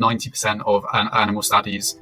90% of animal studies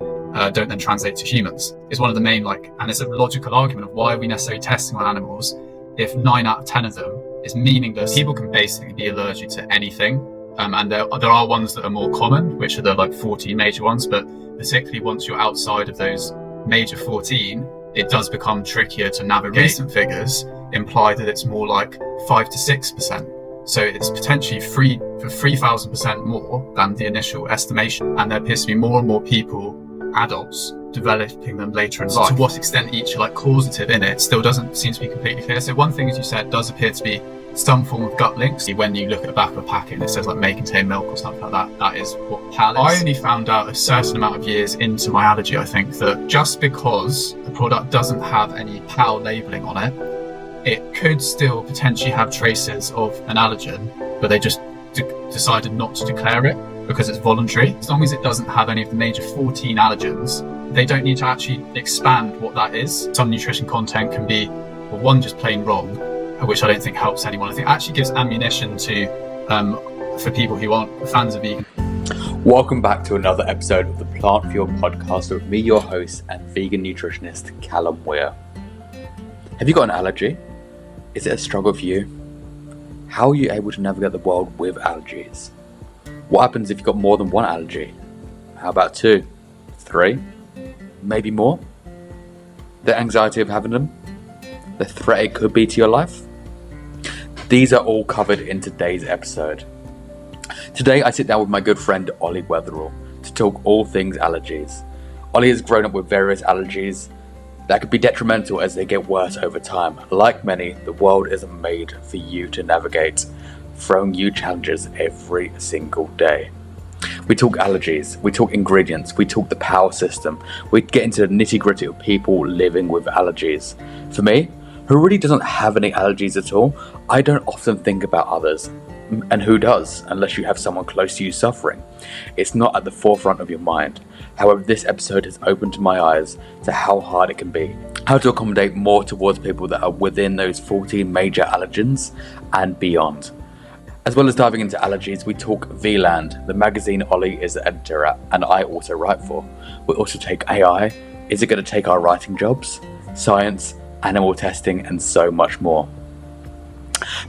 don't then translate to humans. It's one of the main, and it's a logical argument of why are we necessarily testing on animals if 9 out of 10 of them is meaningless. People can basically be allergic to anything. And there are ones that are more common, which are the 14 major ones, but particularly once you're outside of those major 14, it does become trickier to navigate. Recent figures imply that it's more like 5 to 6%. So it's potentially 3,000% more than the initial estimation. And there appears to be more and more people, adults, developing them later in life. To what extent each are causative in it still doesn't seem to be completely clear. So one thing, as you said, does appear to be some form of gut links. When you look at the back of a packet and it says may contain milk or something like that, that is what PAL is. I only found out a certain amount of years into my allergy, I think, that just because the product doesn't have any PAL labelling on it, it could still potentially have traces of an allergen, but they just decided not to declare it because it's voluntary. As long as it doesn't have any of the major 14 allergens, they don't need to actually expand what that is. Some nutrition content can be, well, one, just plain wrong, which I don't think helps anyone. I think it actually gives ammunition to for people who aren't fans of vegan. Welcome back to another episode of the Plant Fuel Podcast with me, your host and vegan nutritionist, Callum Weir. Have you got an allergy? Is it a struggle for you? How are you able to navigate the world with allergies? What happens if you've got more than one allergy? How about 2, 3, maybe more? The anxiety of having them? The threat it could be to your life? These are all covered in today's episode. Today I sit down with my good friend Oli Weatherall to talk all things allergies. Oli has grown up with various allergies that could be detrimental as they get worse over time. Like many, the world isn't made for you to navigate, throwing you challenges every single day. We talk allergies, we talk ingredients, we talk the power system, we get into the nitty gritty of people living with allergies. For me, who really doesn't have any allergies at all, I don't often think about others. And who does, unless you have someone close to you suffering? It's not at the forefront of your mind. However, this episode has opened my eyes to how hard it can be. How to accommodate more towards people that are within those 14 major allergens and beyond. As well as diving into allergies, we talk VLand, the magazine Oli is the editor at, and I also write for. We also take AI. Is it going to take our writing jobs? Science, animal testing, and so much more.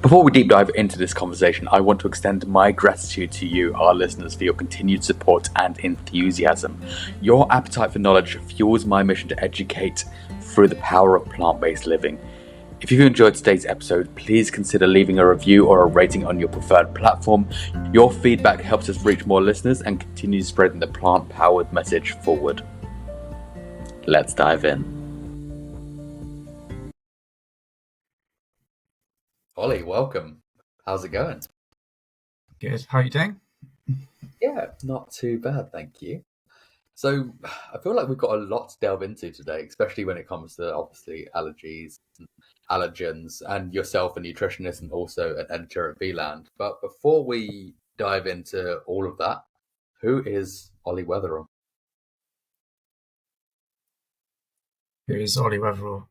Before we deep dive into this conversation, I want to extend my gratitude to you, our listeners, for your continued support and enthusiasm. Your appetite for knowledge fuels my mission to educate through the power of plant-based living. If you've enjoyed today's episode, please consider leaving a review or a rating on your preferred platform. Your feedback helps us reach more listeners and continue spreading the plant-powered message forward. Let's dive in. Oli, welcome. How's it going? Good. How are you doing? Yeah, not too bad, thank you. So I feel like we've got a lot to delve into today, especially when it comes to obviously allergies, allergens, and yourself a nutritionist and also an editor at VLand. But before we dive into all of that, who is Oli Weatherall? Who is Oli Weatherall?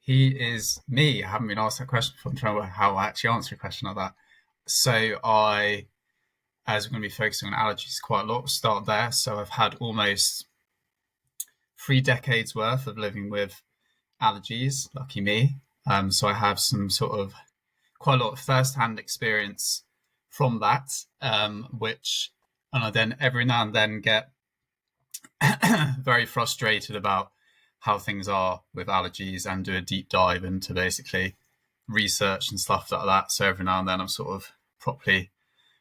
He is me. I haven't been asked that question before. I'm trying to work out how I actually answer a question like that. So as we're going to be focusing on allergies quite a lot, we'll start there. So I've had almost 3 decades worth of living with allergies, lucky me. So I have some sort of quite a lot of first-hand experience from that, and I then every now and then get very frustrated about how things are with allergies and do a deep dive into basically research and stuff like that. So every now and then I'm sort of properly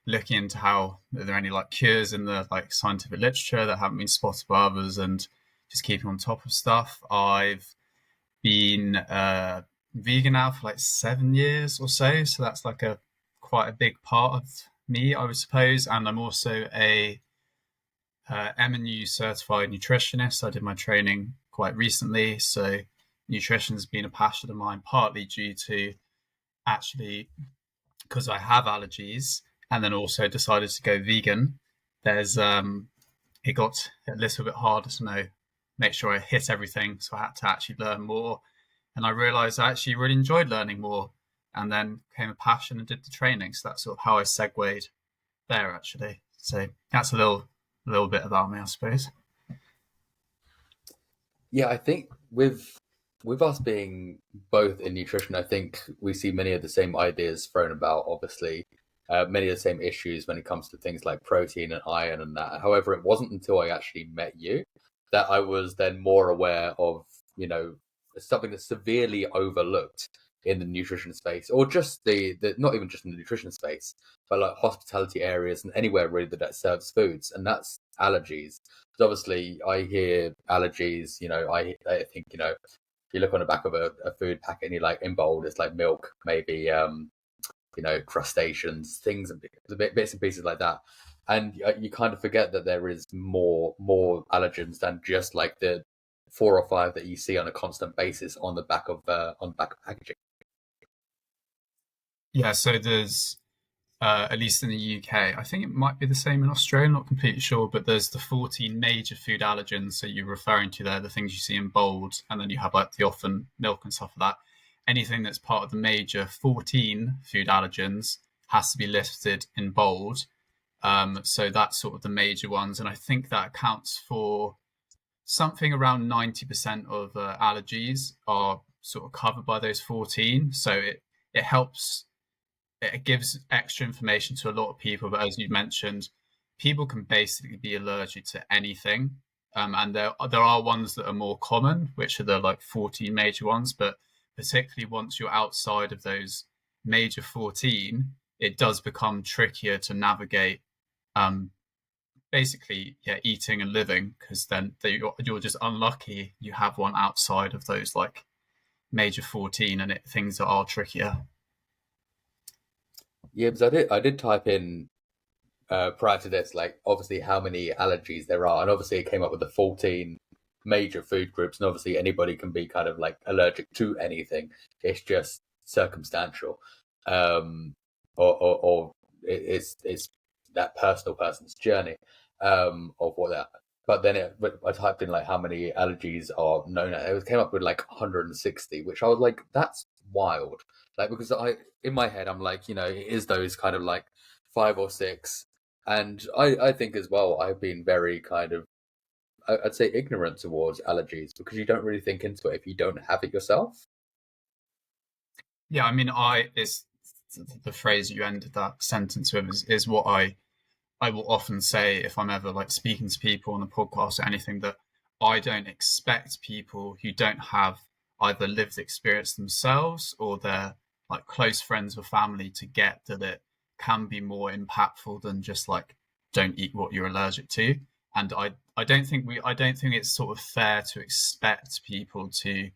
looking into how are there any cures in the scientific literature that haven't been spotted by others and just keeping on top of stuff. I've been vegan now for 7 years or so. So that's quite a big part of me, I would suppose. And I'm also a MNU-certified nutritionist. I did my training quite recently, so nutrition has been a passion of mine, partly due to actually because I have allergies, and then also decided to go vegan. There's it got a little bit harder to make sure I hit everything, so I had to actually learn more, and I realized I actually really enjoyed learning more, and then became a passion and did the training. So that's sort of how I segued there, actually. So that's a little bit about me, I suppose. Yeah, I think with us being both in nutrition, I think we see many of the same ideas thrown about. Obviously, many of the same issues when it comes to things like protein and iron and that. However, it wasn't until I actually met you that I was then more aware of, something that's severely overlooked in the nutrition space, or just the not even just in the nutrition space, but like hospitality areas and anywhere really that serves foods, and that's allergies. Because obviously, I hear allergies. I think you look on the back of a food packet and you like in bold, it's like milk, maybe crustaceans, things, bits and pieces like that, and you kind of forget that there is more allergens than just like the 4 or 5 that you see on a constant basis on the back of packaging. Yeah, so there's at least in the UK, I think it might be the same in Australia, not completely sure, but there's the 14 major food allergens. So you're referring to there, the things you see in bold, and then you have like the often milk and stuff like that. Anything that's part of the major 14 food allergens has to be listed in bold. So that's sort of the major ones. And I think that accounts for something around 90% of allergies are sort of covered by those 14. So it helps, it gives extra information to a lot of people. But as you mentioned, people can basically be allergic to anything. And there are ones that are more common, which are the like 14 major ones. But particularly once you're outside of those major 14, it does become trickier to navigate basically, yeah, eating and living, because then you're just unlucky you have one outside of those like major 14, and things that are trickier. Yeah, because I did type in prior to this, like obviously how many allergies there are, and obviously it came up with the 14 major food groups, and obviously anybody can be kind of like allergic to anything. It's just circumstantial, or it's that person's journey of what that. But then I typed in like how many allergies are known. It came up with like 160, which I was like, that's wild. Like because in my head I'm like, it is those kind of like 5 or 6. And I think as well, I've been very kind of, I'd say, ignorant towards allergies because you don't really think into it if you don't have it yourself. Yeah, I mean, it's the phrase you ended that sentence with is what I will often say if I'm ever like speaking to people on a podcast or anything, that I don't expect people who don't have either lived experience themselves or they're like close friends or family to get that it can be more impactful than just like don't eat what you're allergic to. And I don't think it's sort of fair to expect people to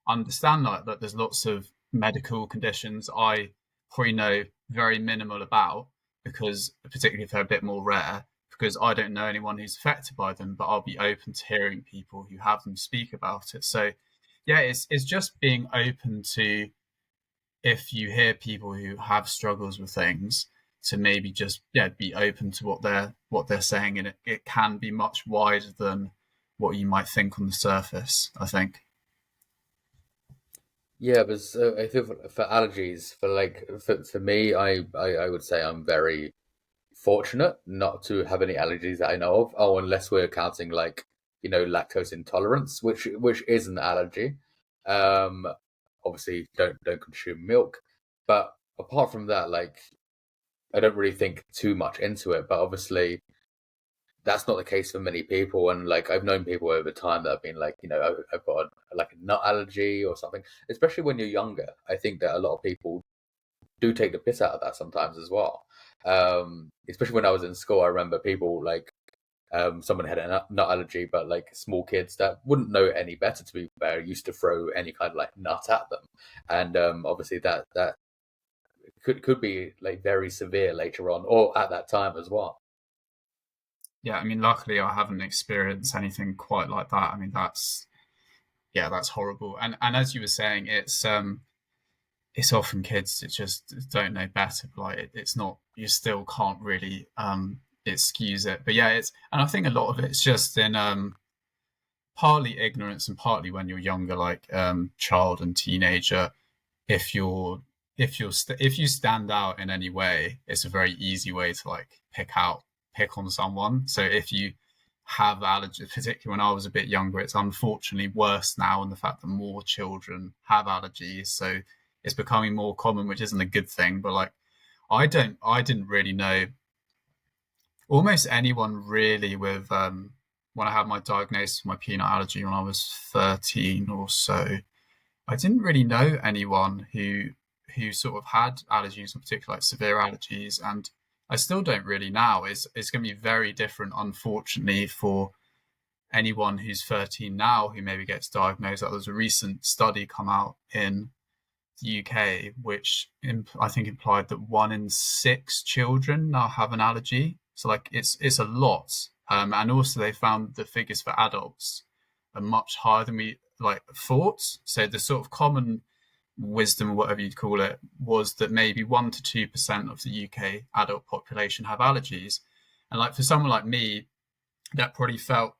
understand that there's lots of medical conditions I probably know very minimal about, because particularly if they're a bit more rare, because I don't know anyone who's affected by them, but I'll be open to hearing people who have them speak about it. So yeah, it's just being open to, if you hear people who have struggles with things, to maybe just be open to what they're saying, and it can be much wider than what you might think on the surface, I think. Yeah, but I think for allergies, for me, I would say I'm very fortunate not to have any allergies that I know of. Oh, unless we're counting like lactose intolerance, which is an allergy. Um, Obviously don't consume milk, but apart from that, like I don't really think too much into it. But obviously that's not the case for many people, and like I've known people over time that have been like, I've got like a nut allergy or something. Especially when you're younger, I think that a lot of people do take the piss out of that sometimes as well. Especially when I was in school, I remember people like someone had a nut allergy, but like small kids that wouldn't know any better, to be fair, used to throw any kind of like nut at them, and obviously that could be like very severe later on or at that time as well. Yeah, I mean, luckily I haven't experienced anything quite like that. I mean, that's horrible. And as you were saying, it's often kids that just don't know better. Like it's not, you still can't really excuse it. But yeah, and I think a lot of it's just in partly ignorance and partly when you're younger, like child and teenager. If you're if you stand out in any way, it's a very easy way to like pick on someone. So if you have allergies, particularly when I was a bit younger, it's unfortunately worse now in the fact that more children have allergies. So it's becoming more common, which isn't a good thing. But like, I didn't really know almost anyone really with when I had my diagnosis of my peanut allergy when I was 13 or so. I didn't really know anyone who sort of had allergies, in particular like severe allergies, and I still don't really now. It's going to be very different, unfortunately, for anyone who's 13 now who maybe gets diagnosed. Like, there's a recent study come out in the UK which I think implied that 1 in 6 children now have an allergy. So like it's a lot, and also they found the figures for adults are much higher than we like thought. So the sort of common wisdom, or whatever you'd call it, was that maybe 1 to 2% of the UK adult population have allergies. And like for someone like me, that probably felt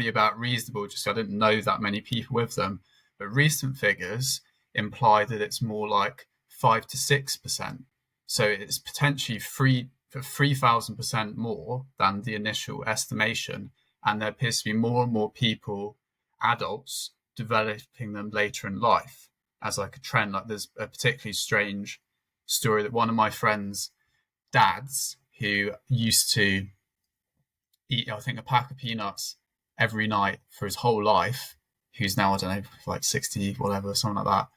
about reasonable, just I didn't know that many people with them. But recent figures imply that it's more like 5 to 6%. So it's potentially 3,000% more than the initial estimation. And there appears to be more and more people, adults, developing them later in life as like a trend. Like there's a particularly strange story that one of my friends' dads, who used to eat, I think, a pack of peanuts every night for his whole life, who's now, I don't know, like 60, whatever, something like that.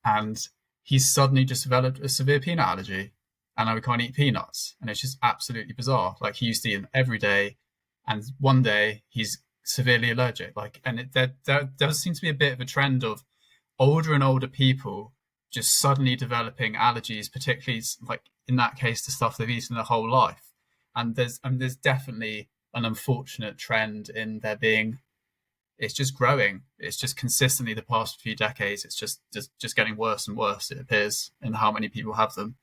And he's suddenly just developed a severe peanut allergy. And now we can't eat peanuts. And it's just absolutely bizarre. Like he used to eat them every day. And one day he's severely allergic. Like, and there does seem to be a bit of a trend of older and older people just suddenly developing allergies, particularly like in that case, the stuff they've eaten their whole life. And there's definitely an unfortunate trend in there being, it's just growing. It's just consistently the past few decades. It's just getting worse and worse, it appears, in how many people have them.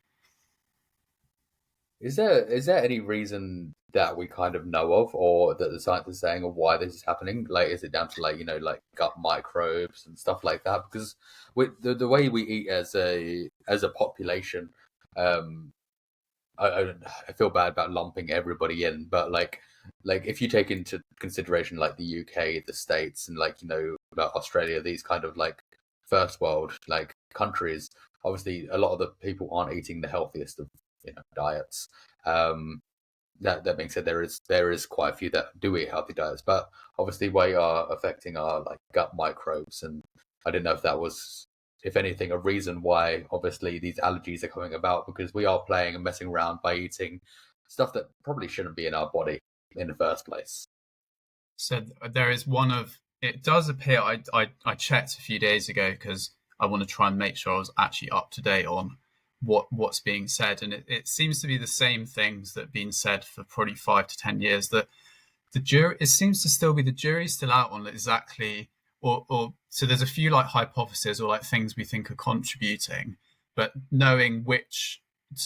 Is there any reason that we kind of know of, or that the science is saying, of why this is happening? Like, is it down to like like gut microbes and stuff like that? Because with the way we eat as a population, I feel bad about lumping everybody in, but like if you take into consideration like the UK, the States, and like about Australia, these kind of like first world like countries, obviously a lot of the people aren't eating the healthiest of diets. That being said, there is quite a few that do eat healthy diets, but obviously we are affecting our like gut microbes, and I didn't know if that was, if anything, a reason why obviously these allergies are coming about, because we are playing and messing around by eating stuff that probably shouldn't be in our body in the first place. So there is one of, it does appear, I checked a few days ago because I want to try and make sure I was actually up to date on what's being said, and it seems to be the same things that have been said for probably 5 to 10 years, that the jury, it seems to still be, the jury's still out on exactly, or so there's a few like hypotheses or like things we think are contributing, but knowing which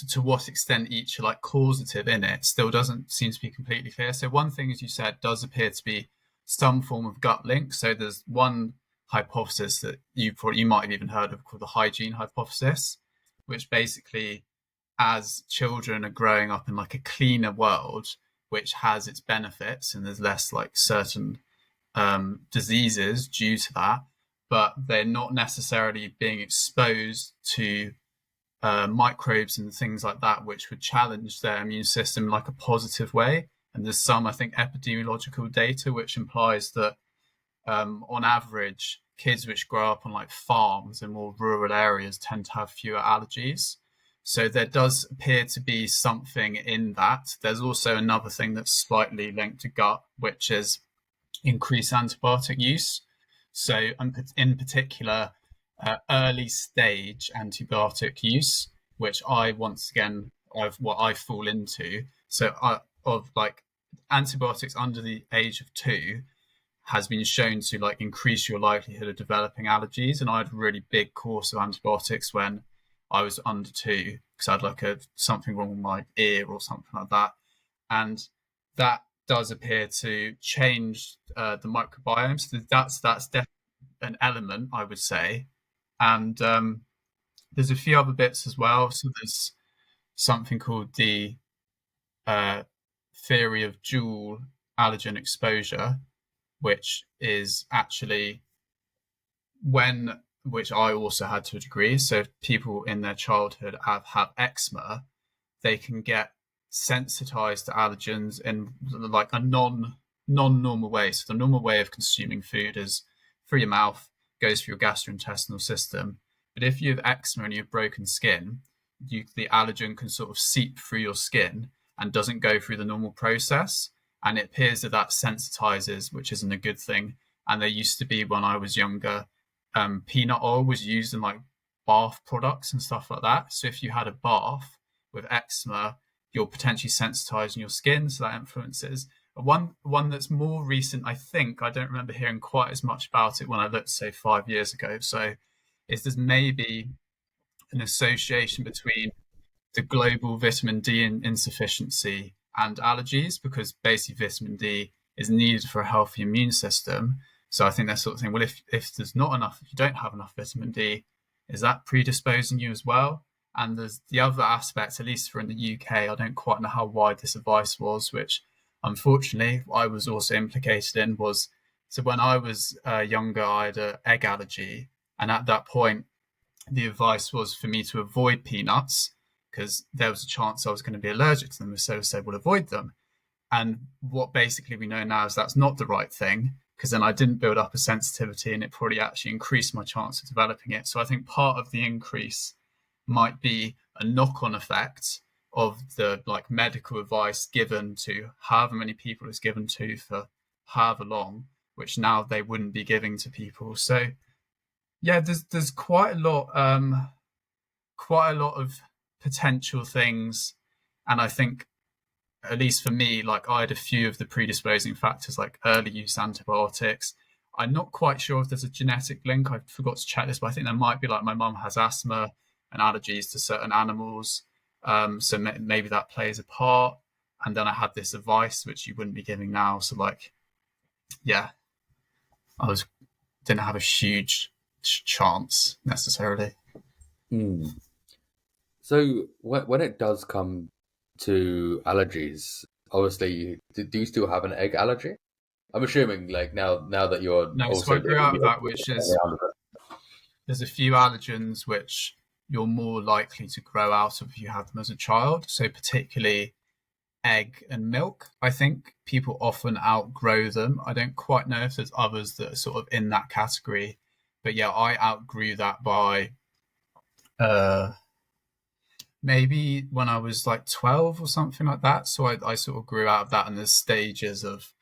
to what extent each are like causative in it still doesn't seem to be completely clear. So one thing, as you said, does appear to be some form of gut link. So there's one hypothesis that you might have even heard of called the hygiene hypothesis, which basically, as children are growing up in like a cleaner world, which has its benefits, and there's less like certain diseases due to that, but they're not necessarily being exposed to microbes and things like that, which would challenge their immune system in like a positive way. And there's some, I think, epidemiological data which implies that on average, kids which grow up on like farms in more rural areas tend to have fewer allergies. So there does appear to be something in that. There's also another thing that's slightly linked to gut, which is increased antibiotic use. So in particular, early stage antibiotic use, which I fall into. So of like antibiotics under the age of 2 has been shown to like increase your likelihood of developing allergies. And I had a really big course of antibiotics when I was under 2 because I had like something wrong with my ear or something like that. And that does appear to change the microbiome. So that's definitely an element, I would say. And there's a few other bits as well. So there's something called the theory of dual allergen exposure, which is actually which I also had to a degree. So if people in their childhood have eczema, they can get sensitized to allergens in like a non-normal way. So the normal way of consuming food is through your mouth, goes through your gastrointestinal system. But if you have eczema and you have broken skin, the allergen can sort of seep through your skin and doesn't go through the normal process. And it appears that sensitizes, which isn't a good thing. And there used to be, when I was younger, peanut oil was used in like bath products and stuff like that. So if you had a bath with eczema, you're potentially sensitizing your skin, so that influences. One that's more recent, I think, I don't remember hearing quite as much about it when I looked, say, 5 years ago. So is there's maybe an association between the global vitamin D insufficiency and allergies, because basically vitamin D is needed for a healthy immune system. So I think that sort of thing, well, if there's not enough, if you don't have enough vitamin D, is that predisposing you as well? And there's the other aspect, at least for in the UK, I don't quite know how wide this advice was, which unfortunately I was also implicated in, was, so when I was younger, I had an egg allergy. And at that point, the advice was for me to avoid peanuts because there was a chance I was going to be allergic to them. So I said, well, avoid them. And what basically we know now is that's not the right thing, because then I didn't build up a sensitivity and it probably actually increased my chance of developing it. So I think part of the increase might be a knock-on effect of the like medical advice given to however many people it's given to for however long, which now they wouldn't be giving to people. So yeah, there's quite a lot of potential things. And I think, at least for me, like I had a few of the predisposing factors, like early use antibiotics. I'm not quite sure if there's a genetic link. I forgot to check this, but I think there might be, like my mum has asthma and allergies to certain animals. So maybe that plays a part. And then I had this advice, which you wouldn't be giving now. So like, yeah, didn't have a huge chance necessarily. So when it does come to allergies, obviously, do you still have an egg allergy? I'm assuming, like now that you're no, also so I grew out of that, which is there's a few allergens which you're more likely to grow out of if you have them as a child. So particularly egg and milk. I think people often outgrow them. I don't quite know if there's others that are sort of in that category, but yeah, I outgrew that by maybe when I was like 12 or something like that. So I sort of grew out of that, and there's stages of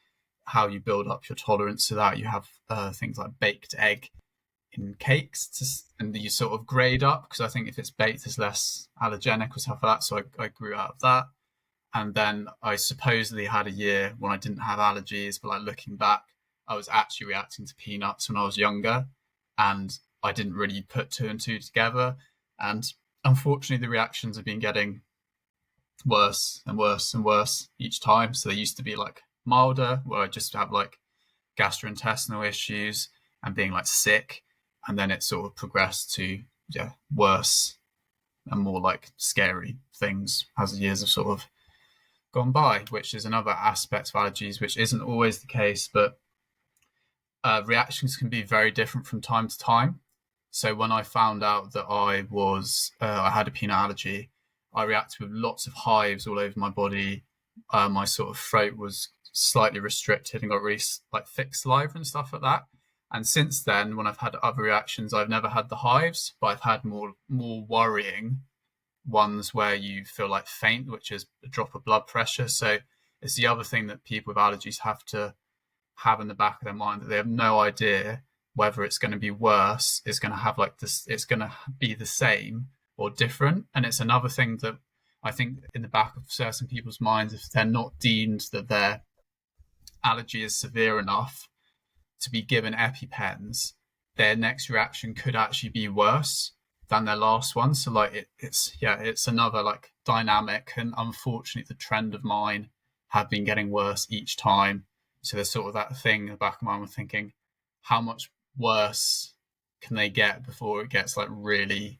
how you build up your tolerance to that. You have things like baked egg in cakes, and you sort of grade up, because I think if it's baked, it's less allergenic or stuff like that. So I grew out of that. And then I supposedly had a year when I didn't have allergies, but like looking back, I was actually reacting to peanuts when I was younger, and I didn't really put two and two together. And unfortunately, the reactions have been getting worse and worse and worse each time. So they used to be like milder, where I just have like gastrointestinal issues and being like sick, and then it sort of progressed to worse and more like scary things as the years have sort of gone by, which is another aspect of allergies, which isn't always the case, but reactions can be very different from time to time. So when I found out that I had a peanut allergy, I reacted with lots of hives all over my body. My sort of throat was slightly restricted and got really like thick saliva and stuff like that. And since then, when I've had other reactions, I've never had the hives, but I've had more worrying ones where you feel like faint, which is a drop of blood pressure. So it's the other thing that people with allergies have to have in the back of their mind, that they have no idea whether it's going to be worse, it's going to have like this, it's going to be the same or different. And it's another thing that I think in the back of certain people's minds, if they're not deemed that their allergy is severe enough to be given EpiPens, their next reaction could actually be worse than their last one. So like it's another like dynamic, and unfortunately the trend of mine have been getting worse each time. So there's sort of that thing in the back of my mind thinking, how much worse can they get before it gets like really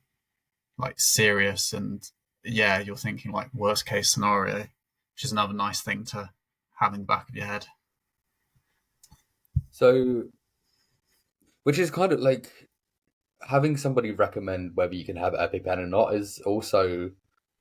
like serious? And yeah, you're thinking like worst case scenario, which is another nice thing to have in the back of your head. So, which is kind of like having somebody recommend whether you can have EpiPen or not is also,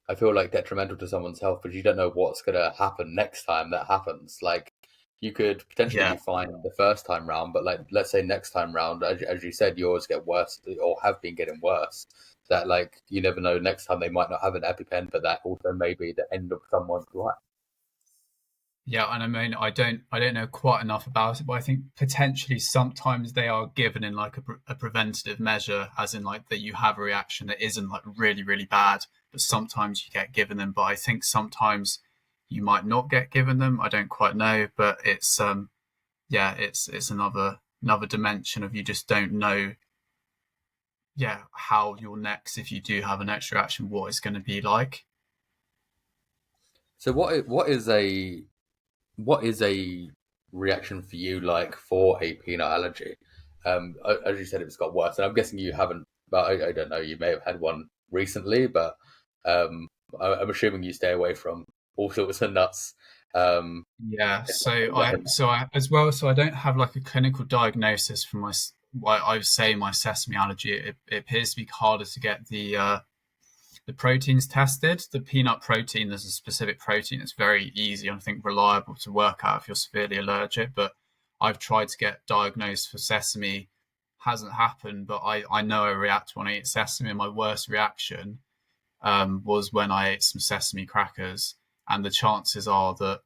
I feel like, detrimental to someone's health because you don't know what's going to happen next time that happens. Like, you could potentially Yeah. be fine the first time round, but like, let's say next time round, as you said, yours get worse or have been getting worse. That like, you never know, next time they might not have an EpiPen, but that also may be the end of someone's life. Yeah, and I mean, I don't know quite enough about it, but I think potentially sometimes they are given in like a preventative measure, as in like that you have a reaction that isn't like really, really bad, but sometimes you get given them. But I think sometimes you might not get given them. I don't quite know, but it's yeah, it's another dimension of you just don't know, yeah, how your next, if you do have an next reaction, what it's going to be like. So what is a reaction for you like for a peanut allergy? As you said, it's got worse, and I'm guessing you haven't. But I don't know. You may have had one recently, but um, I'm assuming you stay away from all sorts of nuts. Yeah, If so I as well. So I don't have like a clinical diagnosis for my. Well, I would say my sesame allergy. It appears to be harder to get the proteins tested. The peanut protein, there's a specific protein that's very easy and I think reliable to work out if you're severely allergic. But I've tried to get diagnosed for sesame, hasn't happened. But I know I react when I eat sesame. And my worst reaction was when I ate some sesame crackers, and the chances are that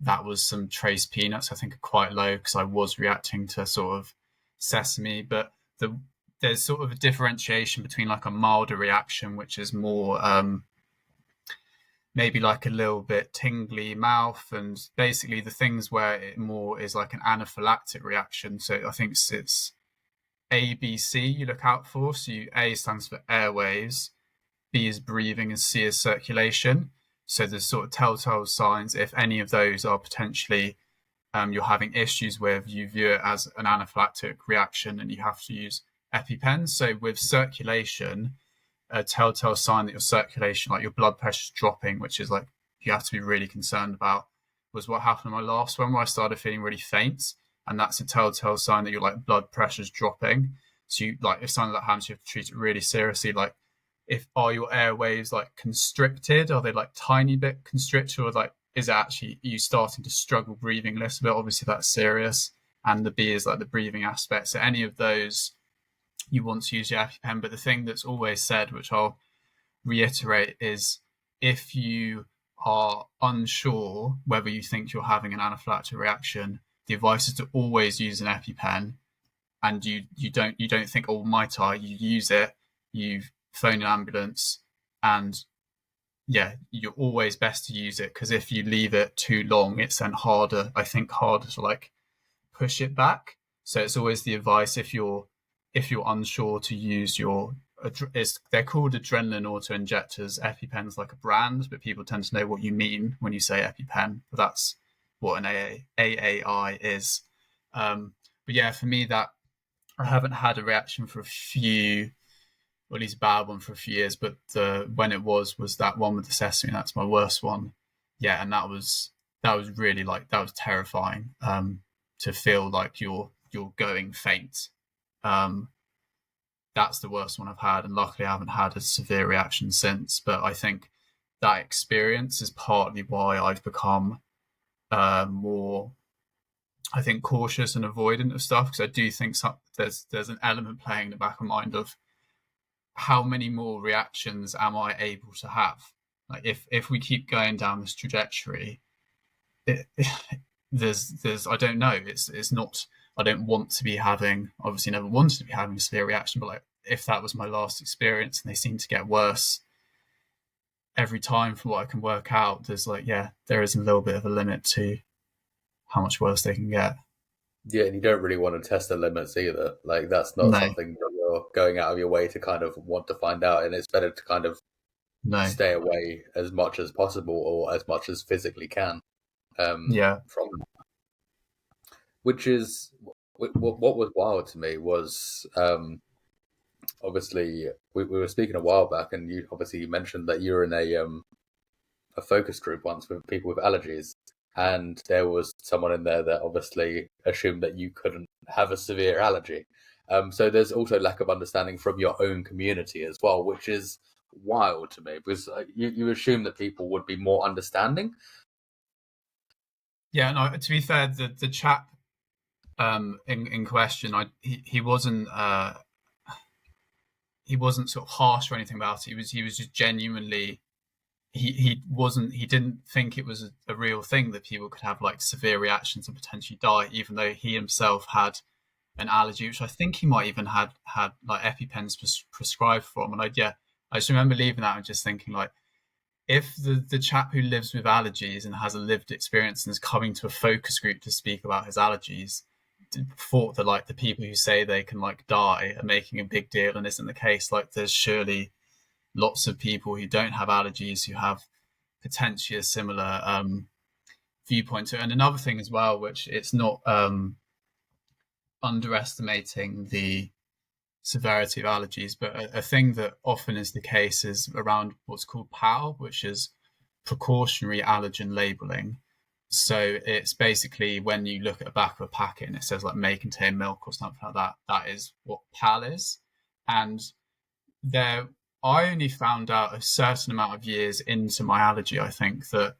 that was some trace peanuts. I think are quite low because I was reacting to sort of sesame, but there's sort of a differentiation between like a milder reaction, which is more maybe like a little bit tingly mouth, and basically the things where it more is like an anaphylactic reaction. So I think it's A, B, C you look out for. So A stands for airways, B is breathing, and C is circulation. So there's sort of telltale signs. If any of those are potentially you're having issues with, you view it as an anaphylactic reaction and you have to use EpiPen. So with circulation, a telltale sign that your circulation, like your blood pressure is dropping, which is like you have to be really concerned about, was what happened in my last one where I started feeling really faint. And that's a telltale sign that your like blood pressure is dropping. So you like if something like that happens, you have to treat it really seriously. Like if are your airways like constricted? Are they like tiny bit constricted, or like is it actually you starting to struggle breathing a little bit? Obviously that's serious. And the B is like the breathing aspect. So any of those you want to use your EpiPen. But the thing that's always said, which I'll reiterate, is if you are unsure whether you think you're having an anaphylactic reaction, the advice is to always use an EpiPen. And you don't think, oh, might I? You use it, you phone an ambulance, and yeah, you're always best to use it, because if you leave it too long, it's then harder to like push it back. So it's always the advice if you're unsure to use your they're called adrenaline auto injectors. EpiPen's like a brand, but people tend to know what you mean when you say EpiPen. But that's what an AAI is. But yeah, for me, that I haven't had a reaction for a few, or at least a bad one for a few years. But when it was that one with the sesame, that's my worst one. Yeah, and that was really like that was terrifying. To feel like you're going faint. That's the worst one I've had, and luckily I haven't had a severe reaction since. But I think that experience is partly why I've become more, I think, cautious and avoidant of stuff, because I do think there's an element playing in the back of my mind of how many more reactions am I able to have? Like if we keep going down this trajectory, there's I don't know. It's not. I don't want to be having. Obviously, never wanted to be having a severe reaction. But like, if that was my last experience and they seem to get worse every time, from what I can work out, there's like, yeah, there is a little bit of a limit to how much worse they can get. Yeah, and you don't really want to test the limits either. Like that's not No, something that you're going out of your way to kind of want to find out, and it's better to kind of no, stay away as much as possible or as much as physically can yeah, from. Which is what was wild to me was obviously we were speaking a while back, and you obviously mentioned that you're in a a focus group once with people with allergies, and there was someone in there that obviously assumed that you couldn't have a severe allergy. So there's also lack of understanding from your own community as well, which is wild to me, because you assume that people would be more understanding. Yeah, no, to be fair, the chap in question, he wasn't sort of harsh or anything about it. He was just genuinely, he didn't think it was a real thing that people could have like severe reactions and potentially die, even though he himself had an allergy, which I think he might even had like EpiPens prescribed for him. And I just remember leaving that and just thinking, like, if the chap who lives with allergies and has a lived experience and is coming to a focus group to speak about his allergies thought that like the people who say they can like die are making a big deal and isn't the case, like there's surely lots of people who don't have allergies who have potentially a similar viewpoint to it. And another thing as well, which it's not underestimating the severity of allergies, but a thing that often is the case is around what's called PAL, which is precautionary allergen labeling. So it's basically when you look at the back of a packet and it says like may contain milk or something like that, that is what PAL is. And I only found out a certain amount of years into my allergy, I think, that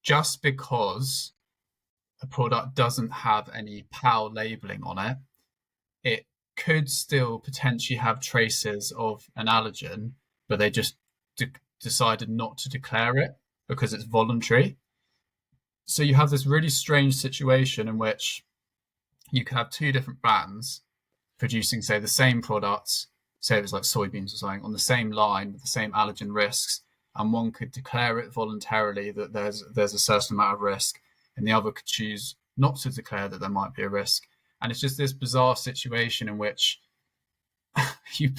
just because a product doesn't have any PAL labeling on it, it could still potentially have traces of an allergen, but they just decided not to declare it because it's voluntary. So you have this really strange situation in which you could have two different brands producing, say, the same products, say it was like soybeans or something, on the same line with the same allergen risks, and one could declare it voluntarily that there's a certain amount of risk, and the other could choose not to declare that there might be a risk. And it's just this bizarre situation in which you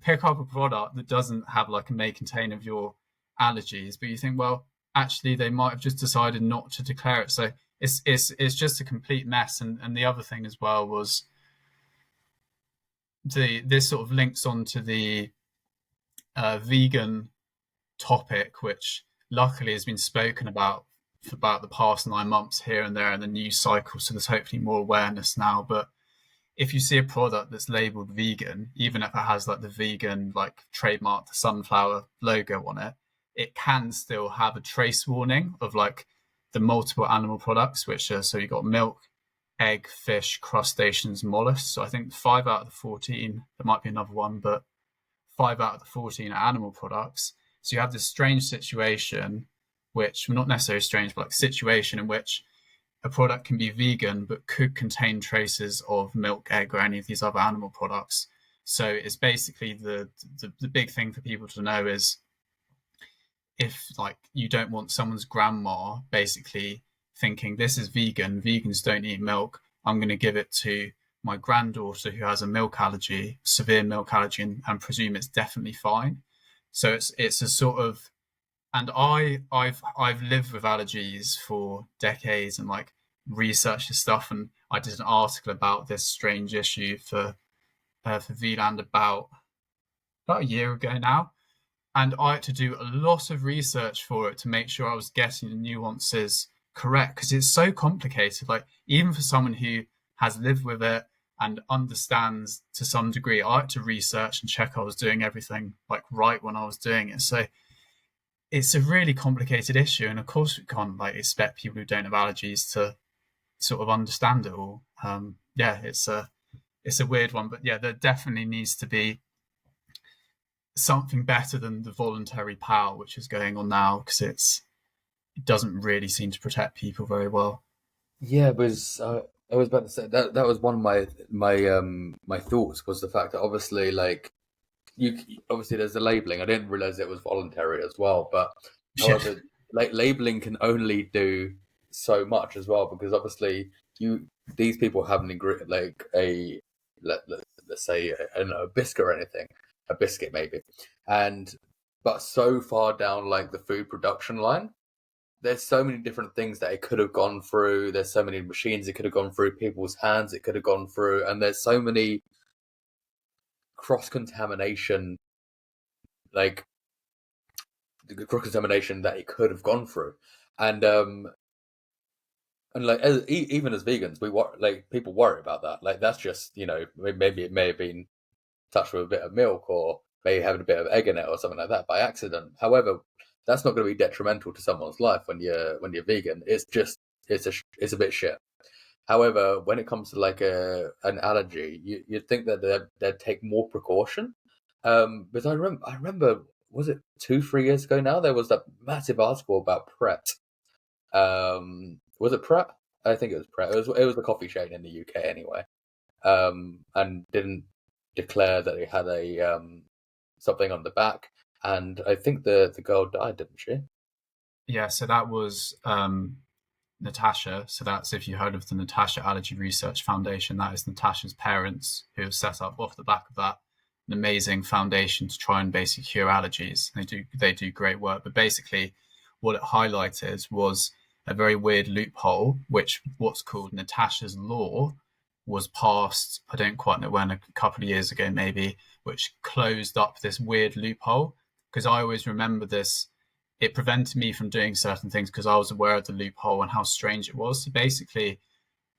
pick up a product that doesn't have like a may contain of your allergies, but you think, well, actually they might have just decided not to declare it. So it's just a complete mess. And the other thing as well was this sort of links onto the vegan topic, which luckily has been spoken about for about the past 9 months here and there in the news cycle. So there's hopefully more awareness now. But if you see a product that's labeled vegan, even if it has like the vegan like trademark, the sunflower logo on it, it can still have a trace warning of like the multiple animal products, which are, so you got milk, egg, fish, crustaceans, mollusks. So I think 5 out of the 14, there might be another one, but 5 out of the 14 are animal products. So you have this strange situation, which, well, not necessarily strange, but like situation in which a product can be vegan but could contain traces of milk, egg, or any of these other animal products. So it's basically the big thing for people to know is, if like you don't want someone's grandma basically thinking this is vegan, vegans don't eat milk, I'm going to give it to my granddaughter who has a milk allergy, severe milk allergy, and presume it's definitely fine. So it's a sort of, and I've lived with allergies for decades and like researched this stuff, and I did an article about this strange issue for VLAND about a year ago now, and I had to do a lot of research for it to make sure I was getting the nuances correct, because it's so complicated. Like even for someone who has lived with it and understands to some degree, I had to research and check I was doing everything like right when I was doing it. So it's a really complicated issue, and of course we can't like expect people who don't have allergies to sort of understand it all. It's a weird one, but yeah, there definitely needs to be something better than the voluntary PAL which is going on now, because it doesn't really seem to protect people very well. Yeah, it was. I was about to say that was one of my thoughts, was the fact that obviously, like, you obviously there's the labeling. I didn't realize it was voluntary as well, but however, like labeling can only do so much as well, because obviously these people have an ingredient like let's say a biscuit or anything, a biscuit maybe, but so far down like the food production line, there's so many different things that it could have gone through. There's so many machines it could have gone through, people's hands it could have gone through, and there's so many cross contamination like cross-contamination that it could have gone through. And like even as vegans, people worry about that. Like that's just, maybe it may have been touched with a bit of milk, or maybe having a bit of egg in it or something like that by accident. However, that's not going to be detrimental to someone's life when you're vegan. It's a bit shit. However, when it comes to like an allergy, you'd think that they'd take more precaution. Because I remember, was it 2-3 years ago now? There was that massive article about Pret. Was it Pret? I think it was Pret. It was the coffee chain in the UK anyway. And didn't declare that it had a something on the back, and I think the girl died, didn't she? Yeah, so that was Natasha. So that's, if you heard of the Natasha Allergy Research Foundation, that is Natasha's parents who have set up off the back of that an amazing foundation to try and basically cure allergies. They do great work, but basically what it highlighted was a very weird loophole, which what's called Natasha's Law was passed, I don't quite know when, a couple of years ago maybe, which closed up this weird loophole. Because I always remember this, it prevented me from doing certain things because I was aware of the loophole and how strange it was. So basically,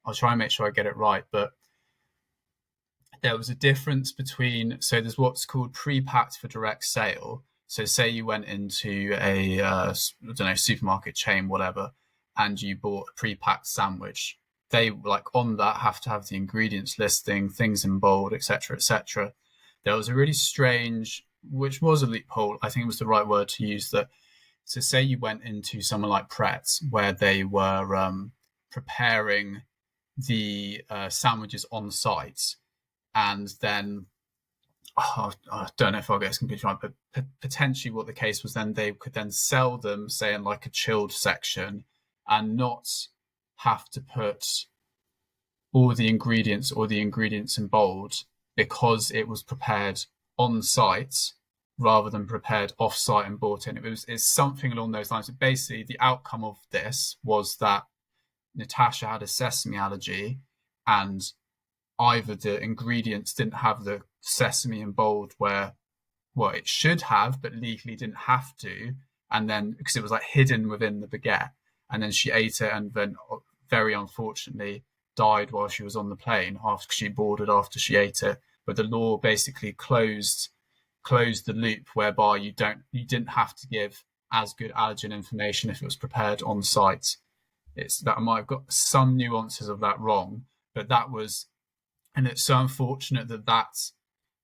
I'll try and make sure I get it right, but there was a difference between, so there's what's called pre-packed for direct sale. So say you went into a, I don't know, supermarket chain, whatever, and you bought a pre-packed sandwich. They, like, on that have to have the ingredients listing, things in bold, etc., etc. There was a really strange, which was a loophole, I think it was the right word to use, that, so say you went into someone like Pret, where they were preparing the sandwiches on site, and then, I don't know if I'll get this completely right, but potentially what the case was, then they could then sell them, say, in like a chilled section, and not have to put all the ingredients or the ingredients in bold, because it was prepared on site rather than prepared off site and bought in. It's something along those lines. But basically, the outcome of this was that Natasha had a sesame allergy, and either the ingredients didn't have the sesame in bold where, well, it should have, but legally didn't have to, and then because it was like hidden within the baguette, and then she ate it, and then very unfortunately died while she was on the plane after she boarded, after she ate it. But the law basically closed the loop whereby you didn't have to give as good allergen information if it was prepared on site. It's that I might have got some nuances of that wrong, but that was, and it's so unfortunate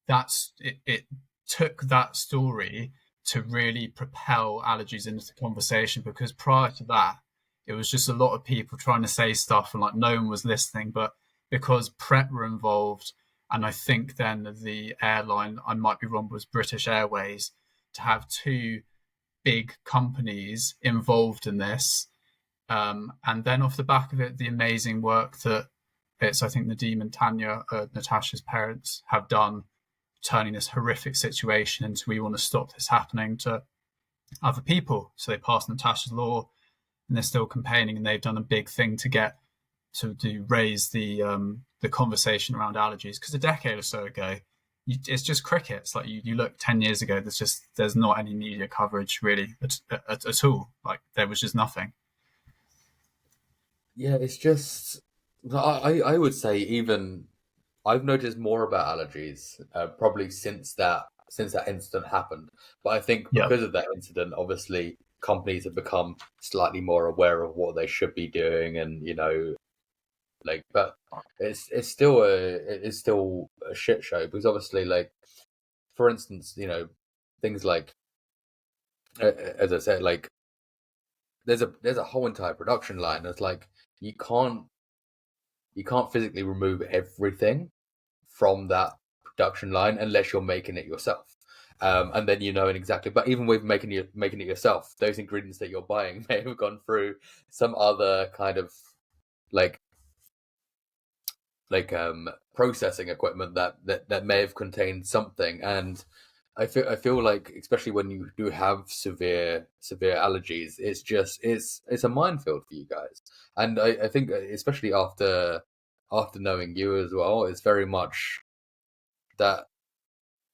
it took that story to really propel allergies into the conversation, because prior to that, it was just a lot of people trying to say stuff and like no one was listening. But because Pret were involved, and I think then the airline, I might be wrong, was British Airways, to have two big companies involved in this. And then off the back of it, the amazing work that I think Nadim and Tanya, Natasha's parents, have done, turning this horrific situation into, we want to stop this happening to other people. So they passed Natasha's Law, and they're still campaigning, and they've done a big thing to raise the conversation around allergies. Because a decade or so ago, it's just cricket. It's like you look 10 years ago, there's not any media coverage really at all. Like there was just nothing. Yeah, it's just, I would say, even I've noticed more about allergies probably since that incident happened. But I think because of that incident, obviously companies have become slightly more aware of what they should be doing, and like, but it's still a shit show, because obviously, like, for instance, things like, as I said, like, there's a whole entire production line. It's like you can't physically remove everything from that production line unless you're making it yourself. And then exactly. But even with making it yourself, those ingredients that you're buying may have gone through some other kind of like processing equipment that may have contained something. And I feel like, especially when you do have severe allergies, it's a minefield for you guys. And I think, especially after knowing you as well, it's very much that,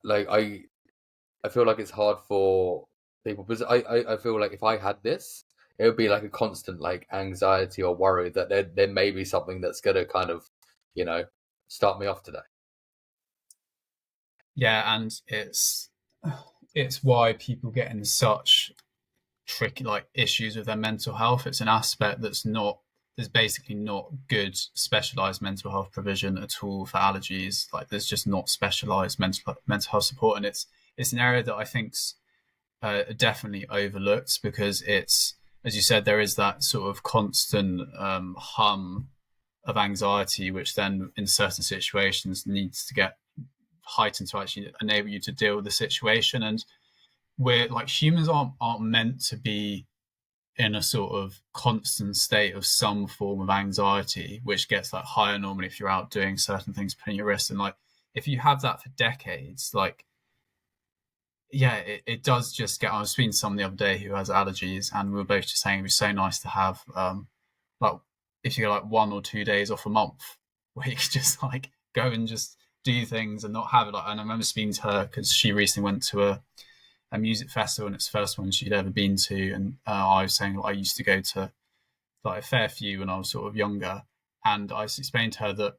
like, I feel like it's hard for people, because I feel like if I had this, it would be like a constant like anxiety or worry that there may be something that's going to kind of, start me off today. Yeah, and it's why people get in such tricky like issues with their mental health. It's an aspect there's basically not good specialized mental health provision at all for allergies. Like there's just not specialized mental health support, and it's an area that I think's definitely overlooked, because it's, as you said, there is that sort of constant hum of anxiety, which then in certain situations needs to get heightened to actually enable you to deal with the situation. And we're like, humans aren't meant to be in a sort of constant state of some form of anxiety, which gets like higher normally if you're out doing certain things, putting your wrist. And like if you have that for decades, like yeah, it does just get. I was speaking to someone the other day who has allergies, and we were both just saying it'd be so nice to have like if you go like 1 or 2 days off a month where you could just like go and just do things and not have it. Like, and I remember speaking to her because she recently went to a music festival, and it's the first one she'd ever been to. And I was saying I used to go to like a fair few when I was sort of younger, and I explained to her that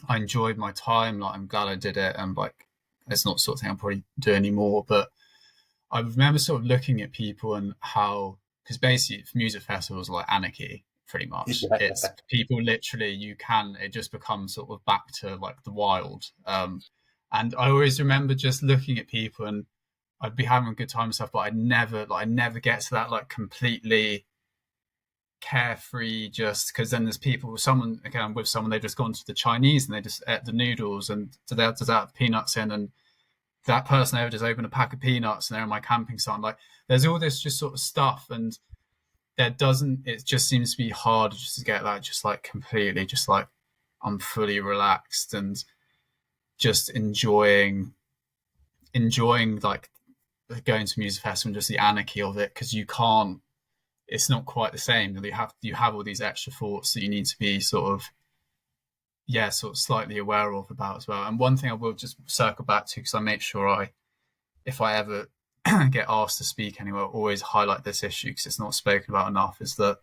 I enjoyed my time. Like I'm glad I did it, and like it's not the sort of thing I'll probably do anymore. But I remember sort of looking at people and how, because basically music festivals are like anarchy, pretty much. Yeah. It's people literally, it just becomes sort of back to like the wild. And I always remember just looking at people, and I'd be having a good time and stuff, but I never get to that like completely carefree, just because then there's people, someone again with someone, they've just gone to the Chinese and they just ate the noodles, and does that have peanuts in, and that person over just opened a pack of peanuts and they're in my camping site. Like there's all this just sort of stuff, and it just seems to be hard just to get that just like completely just like I'm fully relaxed and just enjoying like going to music festival and just the anarchy of it, because it's not quite the same. You have all these extra thoughts that you need to be sort of slightly aware of about as well. And one thing I will just circle back to, because I make sure if I ever get asked to speak anywhere, I always highlight this issue because it's not spoken about enough, is that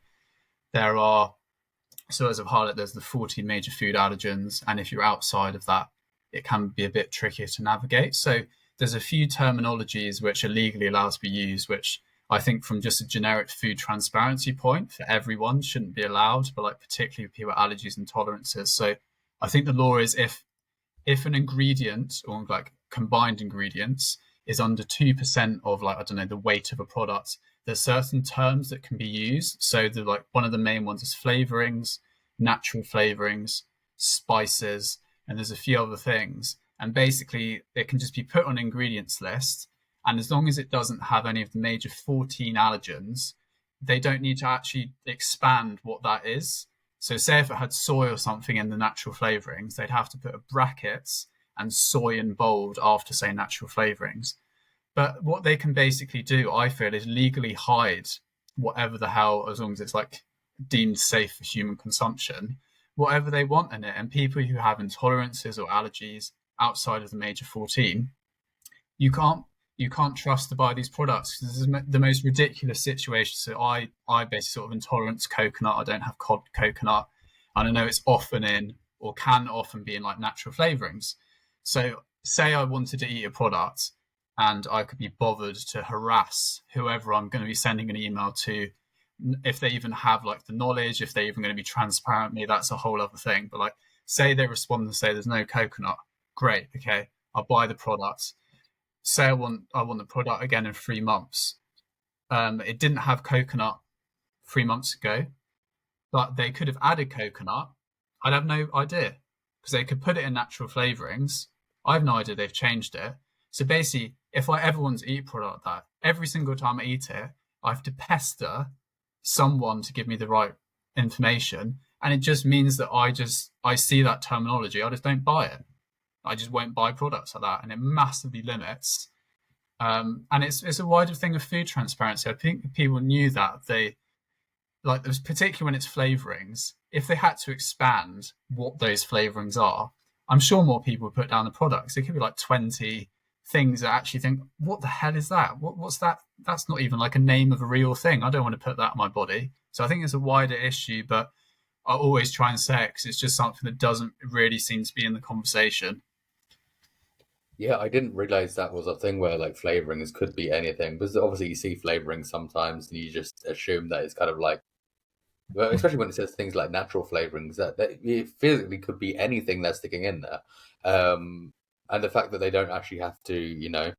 as I've highlighted, there's the 14 major food allergens, and if you're outside of that, it can be a bit trickier to navigate. So there's a few terminologies which are legally allowed to be used, which I think from just a generic food transparency point for everyone shouldn't be allowed, but like particularly people with allergies and tolerances. So I think the law is if an ingredient or like combined ingredients is under 2% of like, I don't know, the weight of a product, there's certain terms that can be used. So one of the main ones is flavorings, natural flavorings, spices, and there's a few other things. And basically it can just be put on an ingredients list. And as long as it doesn't have any of the major 14 allergens, they don't need to actually expand what that is. So say if it had soy or something in the natural flavorings, they'd have to put a brackets and soy in bold after, say, natural flavorings. But what they can basically do, I feel, is legally hide whatever the hell, as long as it's like deemed safe for human consumption, whatever they want in it. And people who have intolerances or allergies outside of the major 14, you can't trust to buy these products. This is the most ridiculous situation. So I basically sort of intolerance coconut. I don't have coconut. And I know it's often in, or can often be in, like natural flavorings. So say I wanted to eat a product and I could be bothered to harass whoever I'm going to be sending an email to, if they even have like the knowledge, if they're even going to be transparent with me, that's a whole other thing. But like, say they respond and say there's no coconut. Great. Okay. I'll buy the product. Say I want the product again in 3 months. It didn't have coconut 3 months ago, but they could have added coconut. I'd have no idea, because they could put it in natural flavorings. I have no idea they've changed it. So basically, if I ever want to eat a product like that, every single time I eat it, I have to pester someone to give me the right information. And it just means that I see that terminology, I just don't buy it. I just won't buy products like that, and it massively limits. And it's a wider thing of food transparency. I think if people knew that, particularly when it's flavorings, if they had to expand what those flavorings are, I'm sure more people would put down the products. It could be like 20 things that actually think, what the hell is that? What's that? That's not even like a name of a real thing. I don't want to put that on my body. So I think it's a wider issue, but I always try and say it because it's just something that doesn't really seem to be in the conversation. Yeah, I didn't realize that was a thing where like flavorings could be anything. Because obviously you see flavorings sometimes and you just assume that it's kind of like, well, especially when it says things like natural flavorings, that it physically could be anything that's sticking in there. And the fact that they don't actually have to,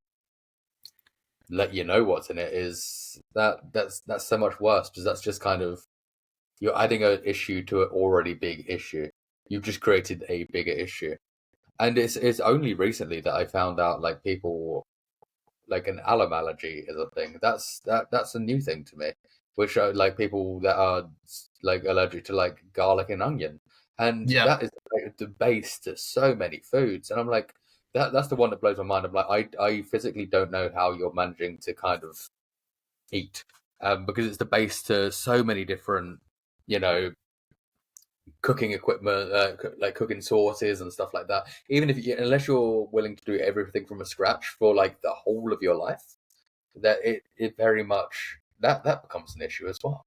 let you know what's in it is that's so much worse because that's just kind of you're adding an issue to an already big issue. You've just created a bigger issue. And it's only recently that I found out like people like an alum allergy is a thing. That's a new thing to me, which are like people that are like allergic to like garlic and onion, and Yeah. that is like, the base to so many foods. And I'm like, that's the one that blows my mind. I'm like, I physically don't know how you're managing to kind of eat, because it's the base to so many different, you know, cooking equipment, like cooking sauces and stuff like that. Even if unless you're willing to do everything from scratch for like the whole of your life, that it very much that becomes an issue as well.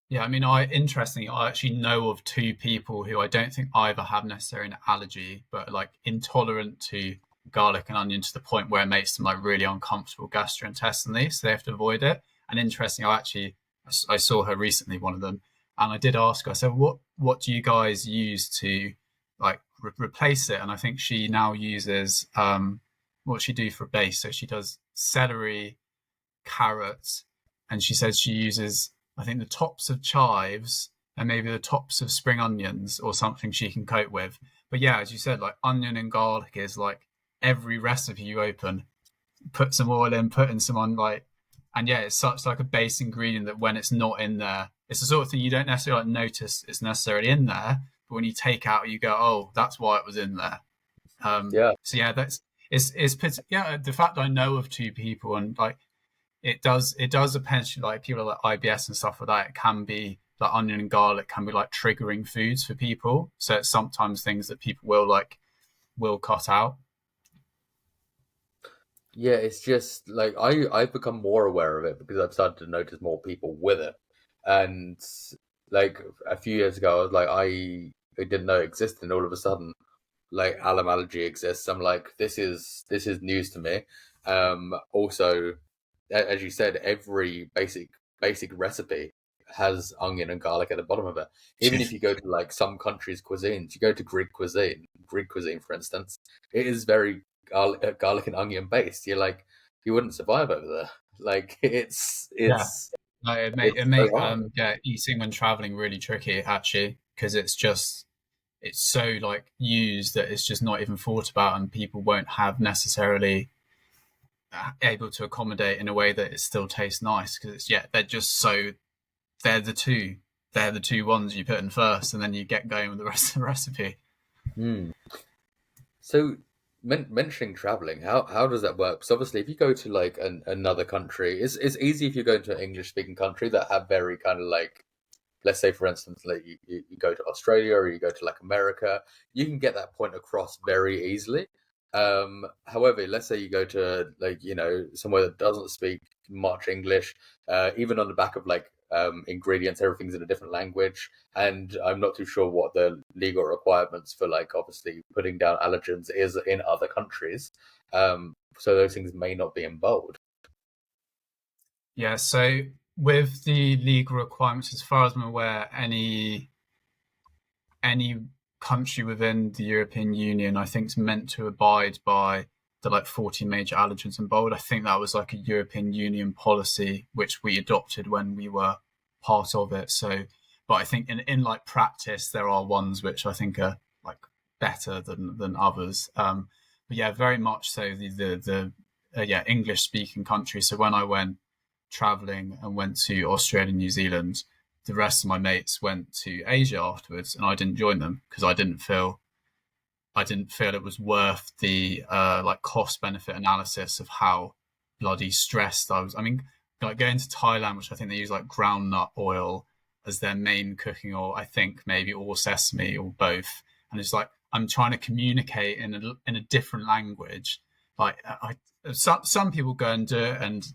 Yeah, I mean, interestingly, I actually know of two people who I don't think either have necessarily an allergy, but like intolerant to garlic and onion to the point where it makes them like really uncomfortable gastrointestinally, so they have to avoid it. And interestingly, I saw her recently, one of them, and I did ask her. I said, "What do you guys use to like replace it?" And I think she now uses what she do for a base. So she does celery, carrots, and she says she uses, I think, the tops of chives and maybe the tops of spring onions or something she can cope with. But yeah, as you said, like onion and garlic is like every recipe you open, put some oil in, put in some on like, and yeah, it's such like a base ingredient that when it's not in there, it's the sort of thing you don't necessarily like notice it's necessarily in there, but when you take out, you go, oh, that's why it was in there. Yeah, So yeah, yeah, the fact that I know of two people and like it does potentially like people like IBS and stuff like that. It can be like onion and garlic can be like triggering foods for people. So it's sometimes things that people will cut out. yeah. It's just like I've become more aware of it because I've started to notice more people with it, and like a few years ago, I was like I didn't know it existed, and all of a sudden like alum allergy exists. I'm like, this is news to me. Also, as you said, every basic recipe has onion and garlic at the bottom of it. Even if you go to like some countries' cuisines, you go to Greek cuisine, for instance, it is very garlic and onion based. You're like, you wouldn't survive over there. Like Yeah, like it it's so make hard. yeah, eating when traveling really tricky actually because it's so like used that it's just not even thought about and people won't have necessarily able to accommodate in a way that it still tastes nice because it's yeah they're just so they're the two they're the two ones you put in first and then you get going with the rest of the recipe. Hmm. So, mentioning traveling, how does that work? Because obviously, if you go to like another country, it's easy if you go into an English speaking country that have very kind of like, let's say for instance, like you go to Australia or you go to like America, you can get that point across very easily. However, let's say you go to like somewhere that doesn't speak much English, even on the back of like ingredients, everything's in a different language, and I'm not too sure what the legal requirements for like obviously putting down allergens is in other countries. So those things may not be in bold. Yeah, so with the legal requirements, as far as I'm aware, any country within the European Union, I think, is meant to abide by the like 40 major allergens in bold. I think that was like a European Union policy which we adopted when we were part of it. So, but I think in like practice, there are ones which I think are like better than others. But yeah, very much so the yeah English speaking countries. So when I went traveling and went to Australia and New Zealand, the rest of my mates went to Asia afterwards, and I didn't join them because I didn't feel it was worth the like cost benefit analysis of how bloody stressed I was. I mean, like going to Thailand, which I think they use like groundnut oil as their main cooking oil, I think maybe or sesame or both, and it's like I'm trying to communicate in a different language. like some people go and do it, and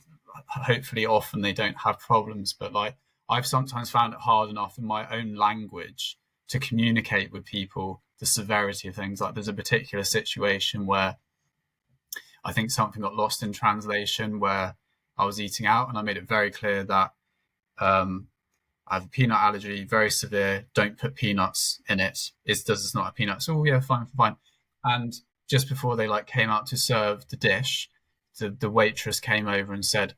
hopefully often they don't have problems. But like I've sometimes found it hard enough in my own language to communicate with people the severity of things. Like there's a particular situation where I think something got lost in translation where I was eating out, and I made it very clear that I have a peanut allergy, very severe. Don't put peanuts in it. It's not have peanuts? Oh yeah, fine, fine. And just before they like came out to serve the dish, the waitress came over and said,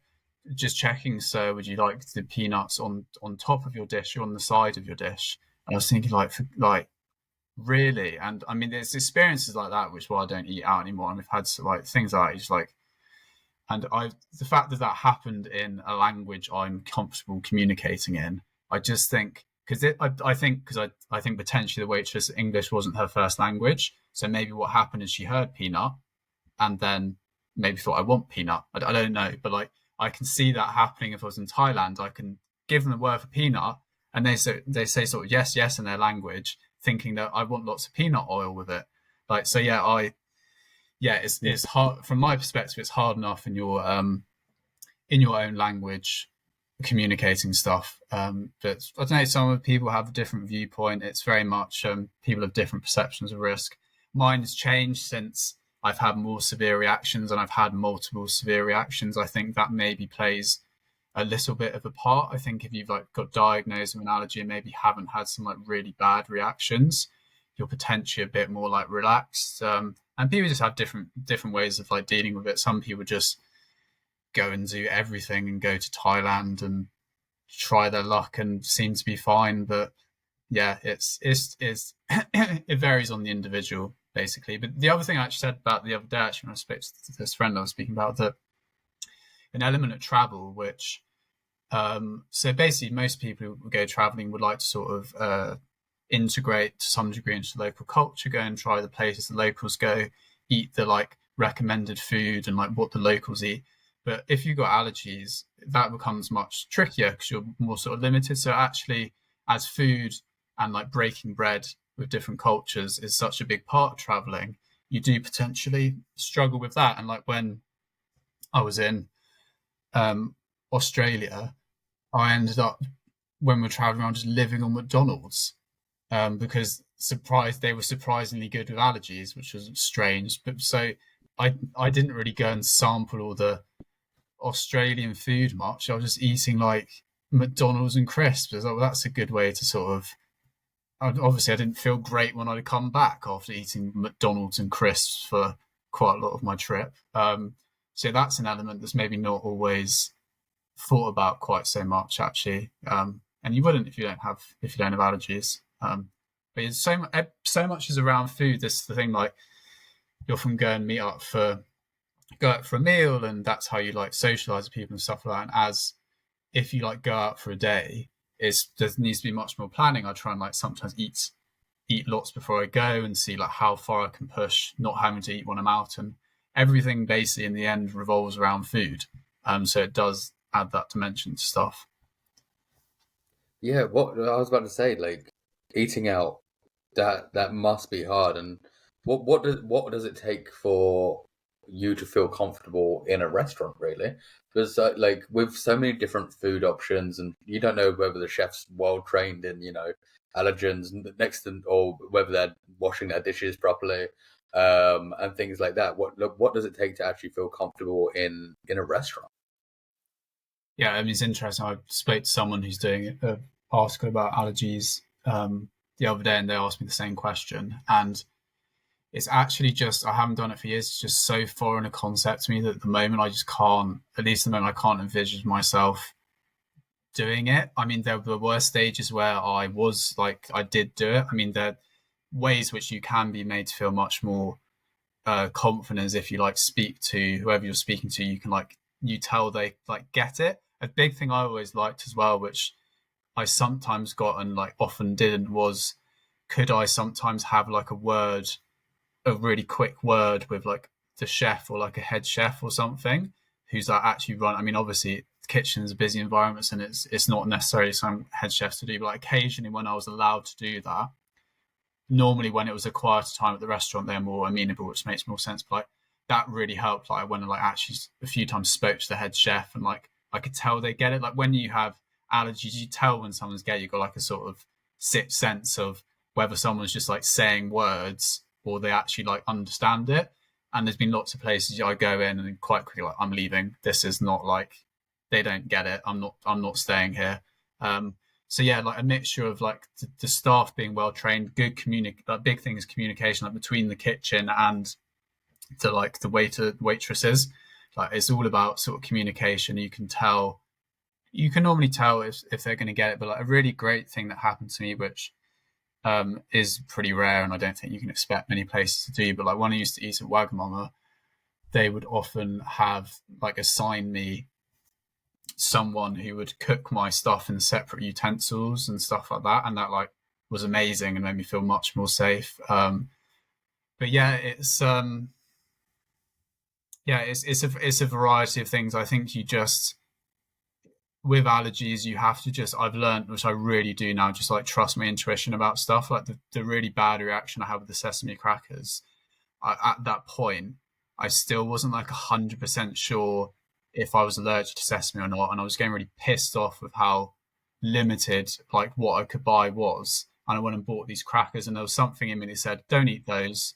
"Just checking, sir, would you like the peanuts on top of your dish or on the side of your dish?" And I was thinking, like really? And I mean, there's experiences like that which why I don't eat out anymore. And we've had like things like that. It's like, and the fact that happened in a language I'm comfortable communicating in, I just think I think potentially the waitress English wasn't her first language, so maybe what happened is she heard peanut and then maybe thought I want peanut. I don't know, but like I can see that happening. If I was in Thailand, I can give them the word for peanut, and they say sort of yes in their language, thinking that I want lots of peanut oil with it. Like so, it's hard from my perspective. It's hard enough in your own language communicating stuff, but I don't know, some people have a different viewpoint. It's very much people have different perceptions of risk. Mine has changed since I've had more severe reactions, and I've had multiple severe reactions. I think that maybe plays a little bit of a part. I think if you've like got diagnosed with an allergy and maybe haven't had some like really bad reactions, you're potentially a bit more like relaxed. And people just have different ways of like dealing with it. Some people just go and do everything and go to Thailand and try their luck and seem to be fine. But yeah, it's it varies on the individual basically. But the other thing I actually said about the other day, actually, when I spoke to this friend I was speaking about, that an element of travel, which so basically most people who go traveling would like to sort of integrate to some degree into local culture, go and try the places the locals go, eat the like recommended food and like what the locals eat. But if you've got allergies, that becomes much trickier because you're more sort of limited. So actually, as food and like breaking bread with different cultures is such a big part of traveling, you do potentially struggle with that. And like when I was in Australia, I ended up, when we were traveling around, just living on McDonald's because they were surprisingly good with allergies, which was strange. But so I didn't really go and sample all the Australian food much. I was just eating like McDonald's and crisps. I was like, well, that's a good way to sort of. Obviously, I didn't feel great when I'd come back after eating McDonald's and crisps for quite a lot of my trip. So that's an element that's maybe not always thought about quite so much, actually. And you wouldn't if you don't have allergies. But it's so much is around food. This is the thing, like you often go out for a meal, and that's how you like socialize with people and stuff like that. And as if you like go out for a day, there needs to be much more planning. I try and like sometimes eat lots before I go and see like how far I can push, not having to eat when I'm out, and everything basically in the end revolves around food. So it does add that dimension to stuff. Yeah, what I was about to say, like eating out, that must be hard. And what does it take for you to feel comfortable in a restaurant, really? Because like with so many different food options, and you don't know whether the chef's well trained in allergens or whether they're washing their dishes properly, and things like that. What does it take to actually feel comfortable in a restaurant? Yeah, I mean, it's interesting. I spoke to someone who's doing an article about allergies the other day, and they asked me the same question. And it's actually just, I haven't done it for years. It's just so foreign a concept to me that at the moment I just can't, at least at the moment, I can't envision myself doing it. I mean, there were stages where I did do it. I mean, there are ways which you can be made to feel much more confident if you like speak to whoever you're speaking to. You can you tell they like get it. A big thing I always liked as well, which I sometimes got and like often didn't, was could I sometimes have like a really quick word with like the chef or like a head chef or something who's like actually run. I mean, obviously the kitchen's a busy environment and it's not necessarily some head chefs to do, but like occasionally when I was allowed to do that, normally when it was a quieter time at the restaurant, they're more amenable, which makes more sense. But like that really helped. Like when I like actually a few times spoke to the head chef, and like I could tell they get it. Like when you have allergies, you tell when someone's gay. You've got like a sort of sixth sense of whether someone's just like saying words or they actually like understand it. And there's been lots of places I go in and quite quickly like, I'm leaving. This is not like, they don't get it. I'm not staying here. So yeah, like a mixture of like the staff being well trained, good like big thing is communication, like between the kitchen and the waitresses. Like it's all about sort of communication. You can normally tell if they're going to get it. But like a really great thing that happened to me, which is pretty rare, and I don't think you can expect many places to do. But like when I used to eat at Wagamama, they would often have like assign me someone who would cook my stuff in separate utensils and stuff like that, and that like was amazing and made me feel much more safe. But yeah, it's a variety of things. I think you just, with allergies, you have to just, I've learned, which I really do now, just like trust my intuition about stuff. Like the really bad reaction I had with the sesame crackers, at that point, I still wasn't like 100% sure if I was allergic to sesame or not. And I was getting really pissed off with how limited like what I could buy was. And I went and bought these crackers, and there was something in me that said, don't eat those.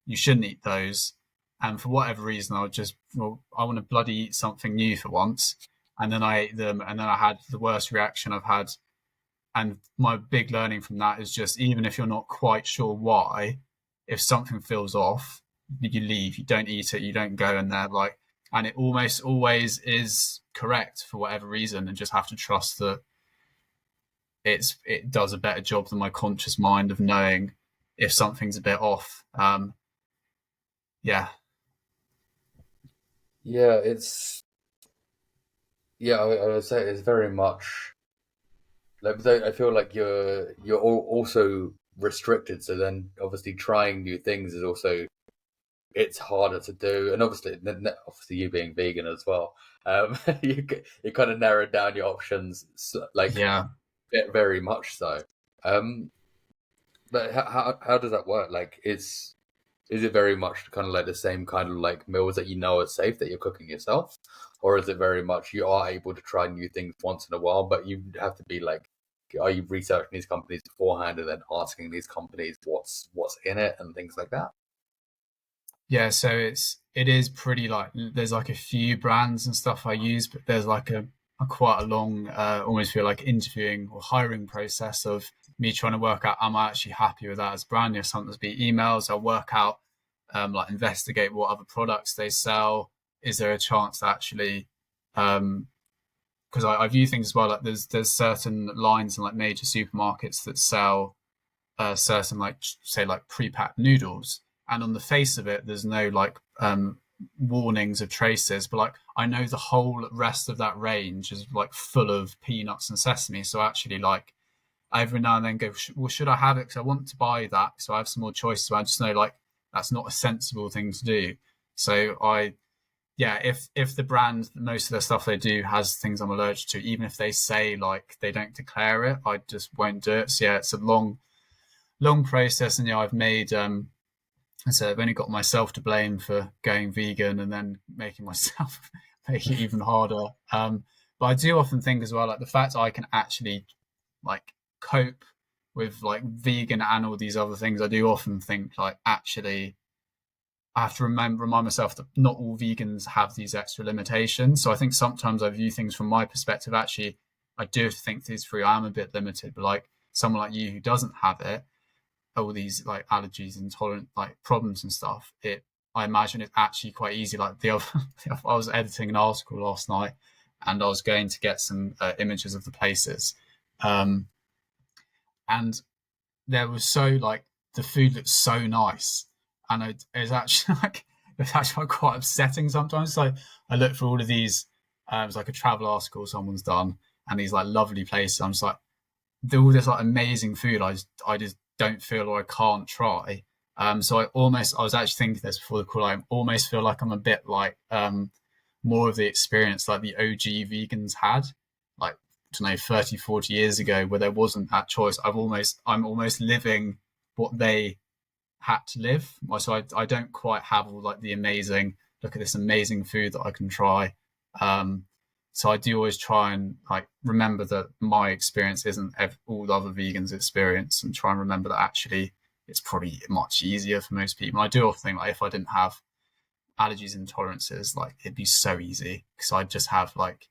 You shouldn't eat those. And for whatever reason, I want to bloody eat something new for once. And then I ate them, and then I had the worst reaction I've had. And my big learning from that is just, even if you're not quite sure why, if something feels off, you leave. You don't eat it. You don't go in there like, and it almost always is correct for whatever reason, and just have to trust that it does a better job than my conscious mind of knowing if something's a bit off. Yeah. Yeah, I would say it's very much like, I feel like you're also restricted. So then, obviously, trying new things is also, it's harder to do, and obviously you being vegan as well, you kind of narrowed down your options, like Yeah. very much so. But how does that work? Like, is it very much kind of like the same kind of like meals that you know are safe that you're cooking yourself? Or is it very much you are able to try new things once in a while, but you have to be like, are you researching these companies beforehand and then asking these companies what's in it and things like that? Yeah, so it is pretty like, there's like a few brands and stuff I use, but there's like a quite a long, almost feel like interviewing or hiring process of me trying to work out, am I actually happy with that as a brand? If something's be emails, I'll work out, like investigate what other products they sell. Is there a chance to actually, because I view things as well, like there's certain lines in like major supermarkets that sell certain like say like pre-packed noodles, and on the face of it there's no like warnings of traces, but like I know the whole rest of that range is like full of peanuts and sesame. So actually, like every now and then go, well, should I have it because I want to buy that, so I have some more choices. So I just know like that's not a sensible thing to do. So yeah, if the brand, most of the stuff they do has things I'm allergic to, even if they say like they don't declare it, I just won't do it. So yeah, it's a long process, and yeah, I've made so I've only got myself to blame for going vegan and then making myself make it even harder. But I do often think as well, like the fact I can actually like cope with like vegan and all these other things, I do often think like actually I have to remind myself that not all vegans have these extra limitations. So I think sometimes I view things from my perspective. Actually, I do have to think things through. I'm a bit limited, but like someone like you who doesn't have it, all these like allergies, intolerant like problems and stuff, I imagine it's actually quite easy. Like I was editing an article last night, and I was going to get some images of the places, and there was so like the food looked so nice, and it was actually like it's actually quite upsetting sometimes. So I looked for all of these. It was like a travel article someone's done, and these like lovely places. I'm just like, all this like amazing food. I just don't feel, or I can't try. So I was actually thinking this before the call. I almost feel like I'm a bit like more of the experience like the OG vegans had, like I don't know, 30, 40 years ago, where there wasn't that choice. I'm almost living what they had to live. So I don't quite have all like the amazing, look at this amazing food that I can try. So I do always try and like remember that my experience isn't all the other vegans' experience, and try and remember that actually it's probably much easier for most people. And I do often think like if I didn't have allergies and intolerances, like it'd be so easy because I just have like,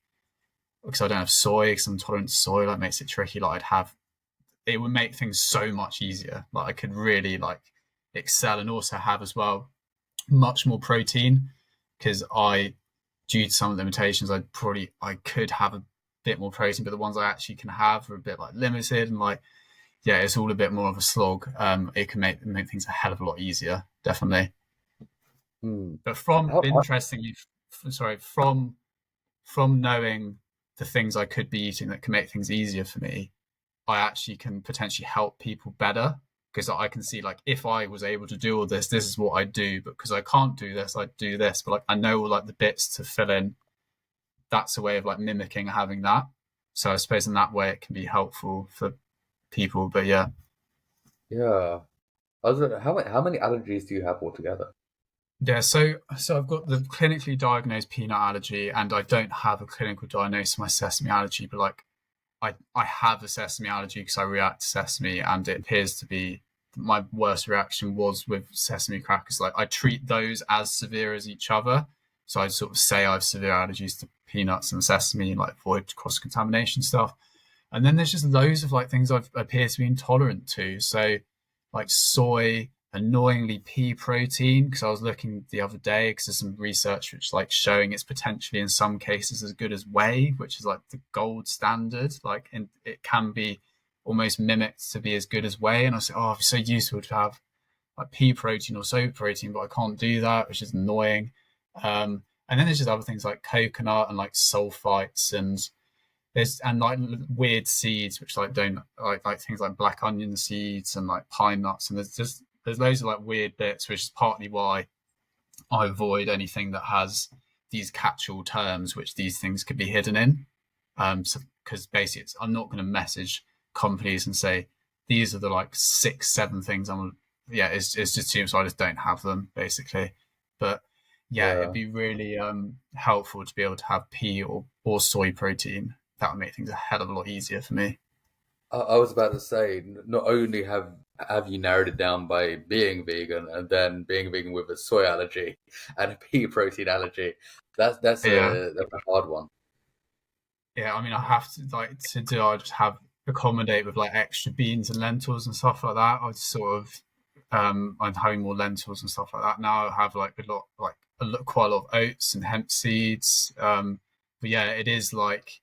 because I don't have soy, because I'm intolerant to soy, like makes it tricky. Like it would make things so much easier. Like I could really like excel and also have as well much more protein, because due to some of the limitations, I could have a bit more protein, but the ones I actually can have are a bit like limited, and like, yeah, it's all a bit more of a slog. It can make things a hell of a lot easier, definitely. But from knowing the things I could be eating that can make things easier for me, I actually can potentially help people better, because I can see like if I was able to do all this is what I do, but because I can't do this, I do this. But like I know all like the bits to fill in. That's a way of like mimicking having that. So I suppose in that way it can be helpful for people. But yeah. Yeah. I was wondering, how many allergies do you have altogether? Yeah, so I've got the clinically diagnosed peanut allergy, and I don't have a clinical diagnosis of my sesame allergy, but like I have a sesame allergy because I react to sesame, and it appears to be my worst reaction was with sesame crackers. Like I treat those as severe as each other. So I sort of say I have severe allergies to peanuts and sesame, like avoid cross contamination stuff. And then there's just loads of like things I appear to be intolerant to. So like soy, annoyingly pea protein, because I was looking the other day because there's some research which like showing it's potentially in some cases as good as whey, which is like the gold standard. Like, and it can be almost mimicked to be as good as whey. And I said, oh, it's so useful to have like pea protein or soy protein, but I can't do that, which is annoying. And then there's just other things like coconut and like sulfites, and like weird seeds which like don't like things like black onion seeds and like pine nuts, and there's loads of like weird bits, which is partly why I avoid anything that has these catch-all terms which these things could be hidden in. So because basically I'm not going to message companies and say these are the like 6-7 things it's just too much, so I just don't have them basically. But yeah, it'd be really helpful to be able to have pea or soy protein. That would make things a hell of a lot easier for me. I was about to say, not only have you narrowed it down by being vegan and then being vegan with a soy allergy and a pea protein allergy, that's a hard one. Yeah, I mean, I have to I just have accommodate with like extra beans and lentils and stuff like that. I sort of I'm having more lentils and stuff like that now. I have like quite a lot of oats and hemp seeds. But yeah, it is like,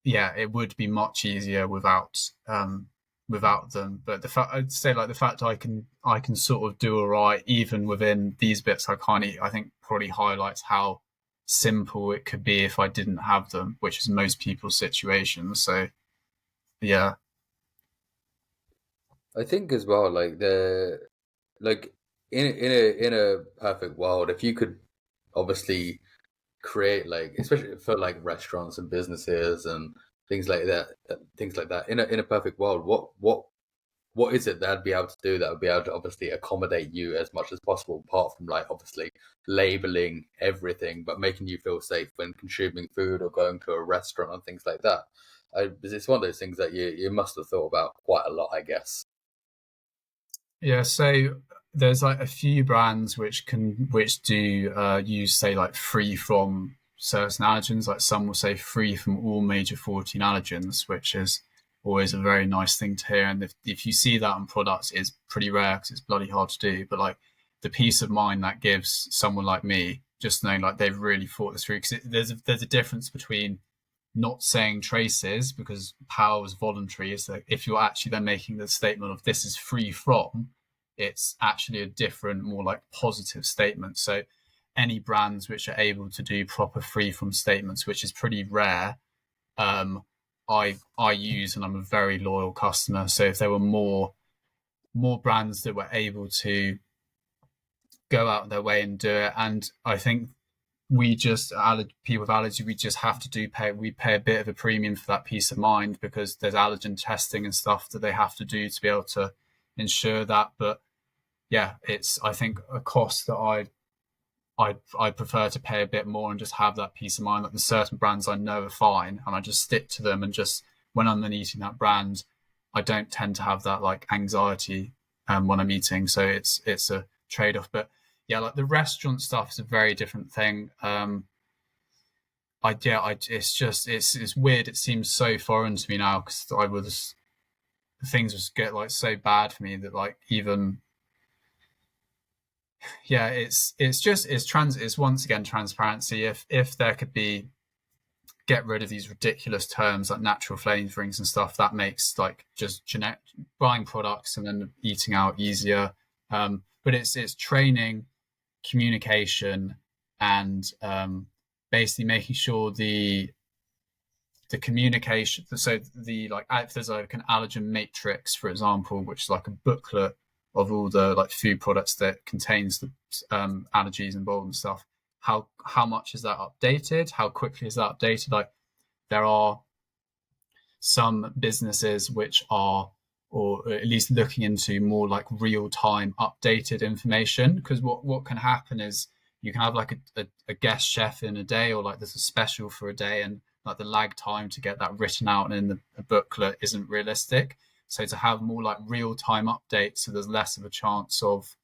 yeah, it would be much easier without them. But I'd say like the fact I can sort of do all right even within these bits I can't eat, I think probably highlights how simple it could be if I didn't have them, which is most people's situations. So yeah. I think as well, like in a perfect world, if you could obviously create, like, especially for like restaurants and businesses and things like that, in a perfect world, what is it that'd be able to do that would be able to obviously accommodate you as much as possible, apart from like obviously labeling everything, but making you feel safe when consuming food or going to a restaurant and things like that? It's one of those things that you must have thought about quite a lot, I guess. Yeah, so there's like a few brands which do use, say, like free from certain allergens. Like some will say free from all major 14 allergens, which is always a very nice thing to hear. And if you see that on products, it's pretty rare because it's bloody hard to do. But like the peace of mind that gives someone like me, just knowing like they've really thought this through, because there's a difference between not saying traces, because power is voluntary, is that if you're actually then making the statement of this is free from, it's actually a different, more like positive statement. So any brands which are able to do proper free from statements, which is pretty rare, I use, and I'm a very loyal customer. So if there were more brands that were able to go out of their way and do it, and I think people with allergy, we just have to pay a bit of a premium for that peace of mind, because there's allergen testing and stuff that they have to do to be able to ensure that. But yeah, it's, I think, a cost that I prefer to pay a bit more and just have that peace of mind. Like there's certain brands I know are fine, and I just stick to them. And just when I'm then eating that brand, I don't tend to have that like anxiety when I'm eating. So it's a trade off. But yeah, like the restaurant stuff is a very different thing. It's weird. It seems so foreign to me now because things just get like so bad for me that like even yeah, it's once again transparency. If there could be, get rid of these ridiculous terms like natural flavorings and stuff, that makes like just genetic buying products and then eating out easier. But it's training, communication, and basically making sure the communication. So the like if there's like an allergen matrix, for example, which is like a booklet of all the like food products that contains the allergies involved and stuff. How much is that updated? How quickly is that updated? Like there are some businesses which are, or at least looking into more like real time updated information, because what can happen is you can have like a guest chef in a day, or like there's a special for a day, and like the lag time to get that written out in the booklet isn't realistic. So to have more like real time updates, so there's less of a chance of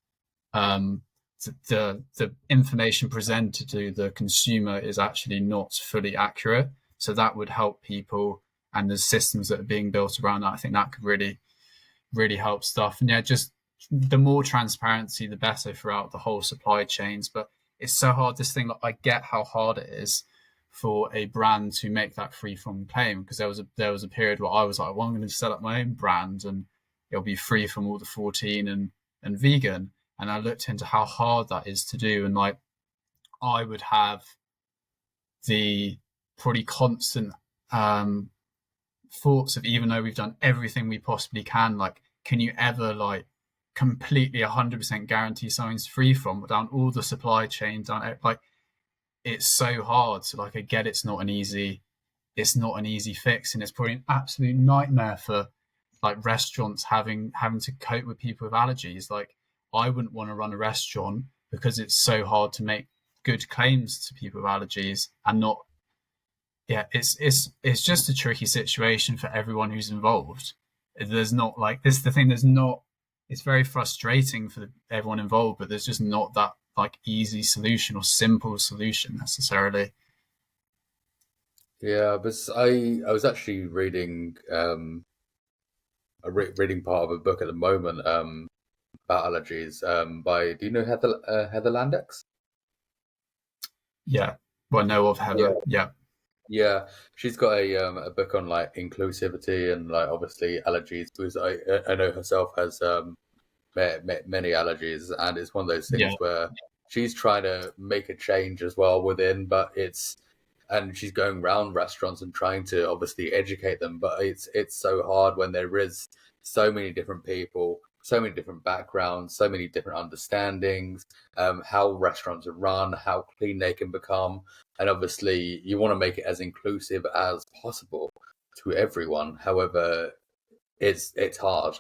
the information presented to the consumer is actually not fully accurate. So that would help people, and the systems that are being built around that, I think that could really, really help stuff. And yeah, just the more transparency, the better throughout the whole supply chains. But it's so hard, this thing, like I get how hard it is for a brand to make that free from claim, because there was a period where I was like, well, I'm going to set up my own brand and it'll be free from all the 14 and vegan. And I looked into how hard that is to do, and like I would have the pretty constant thoughts of, even though we've done everything we possibly can, like can you ever like completely 100% guarantee something's free from, down all the supply chain, down like it's so hard. So like I get it's not an easy fix, and it's probably an absolute nightmare for like restaurants having to cope with people with allergies. Like I wouldn't want to run a restaurant because it's so hard to make good claims to people with allergies and not. Yeah, it's just a tricky situation for everyone who's involved. There's not like this. The thing, there's not. It's very frustrating for everyone involved, but there's just not that like easy solution or simple solution necessarily. Yeah, but I was actually reading reading part of a book at the moment about allergies by, do you know Heather Landex? Yeah, well, I know of Heather. Yeah. Yeah, she's got a book on like inclusivity and like obviously allergies, because I know herself has many allergies, and it's one of those things Yeah. where she's trying to make a change as well within, but and she's going around restaurants and trying to obviously educate them, but it's so hard when there is so many different people, so many different backgrounds, so many different understandings, how restaurants are run, how clean they can become, and obviously you want to make it as inclusive as possible to everyone. However, it's hard,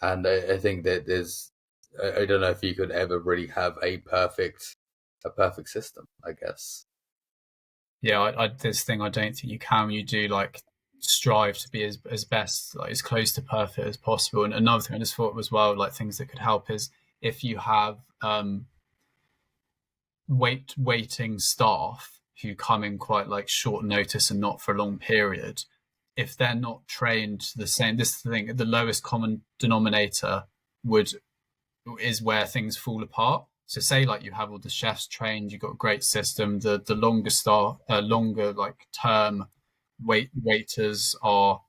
and I think that I don't know if you could ever really have a perfect system, I guess. Yeah, this thing I don't think you can. You do like strive to be as best, like as close to perfect as possible. And another thing I just thought as well, like things that could help is if you have waiting staff who come in quite like short notice and not for a long period, if they're not trained the same, this is the thing, the lowest common denominator is where things fall apart. So say like you have all the chefs trained, you've got a great system, the longer like term waiters are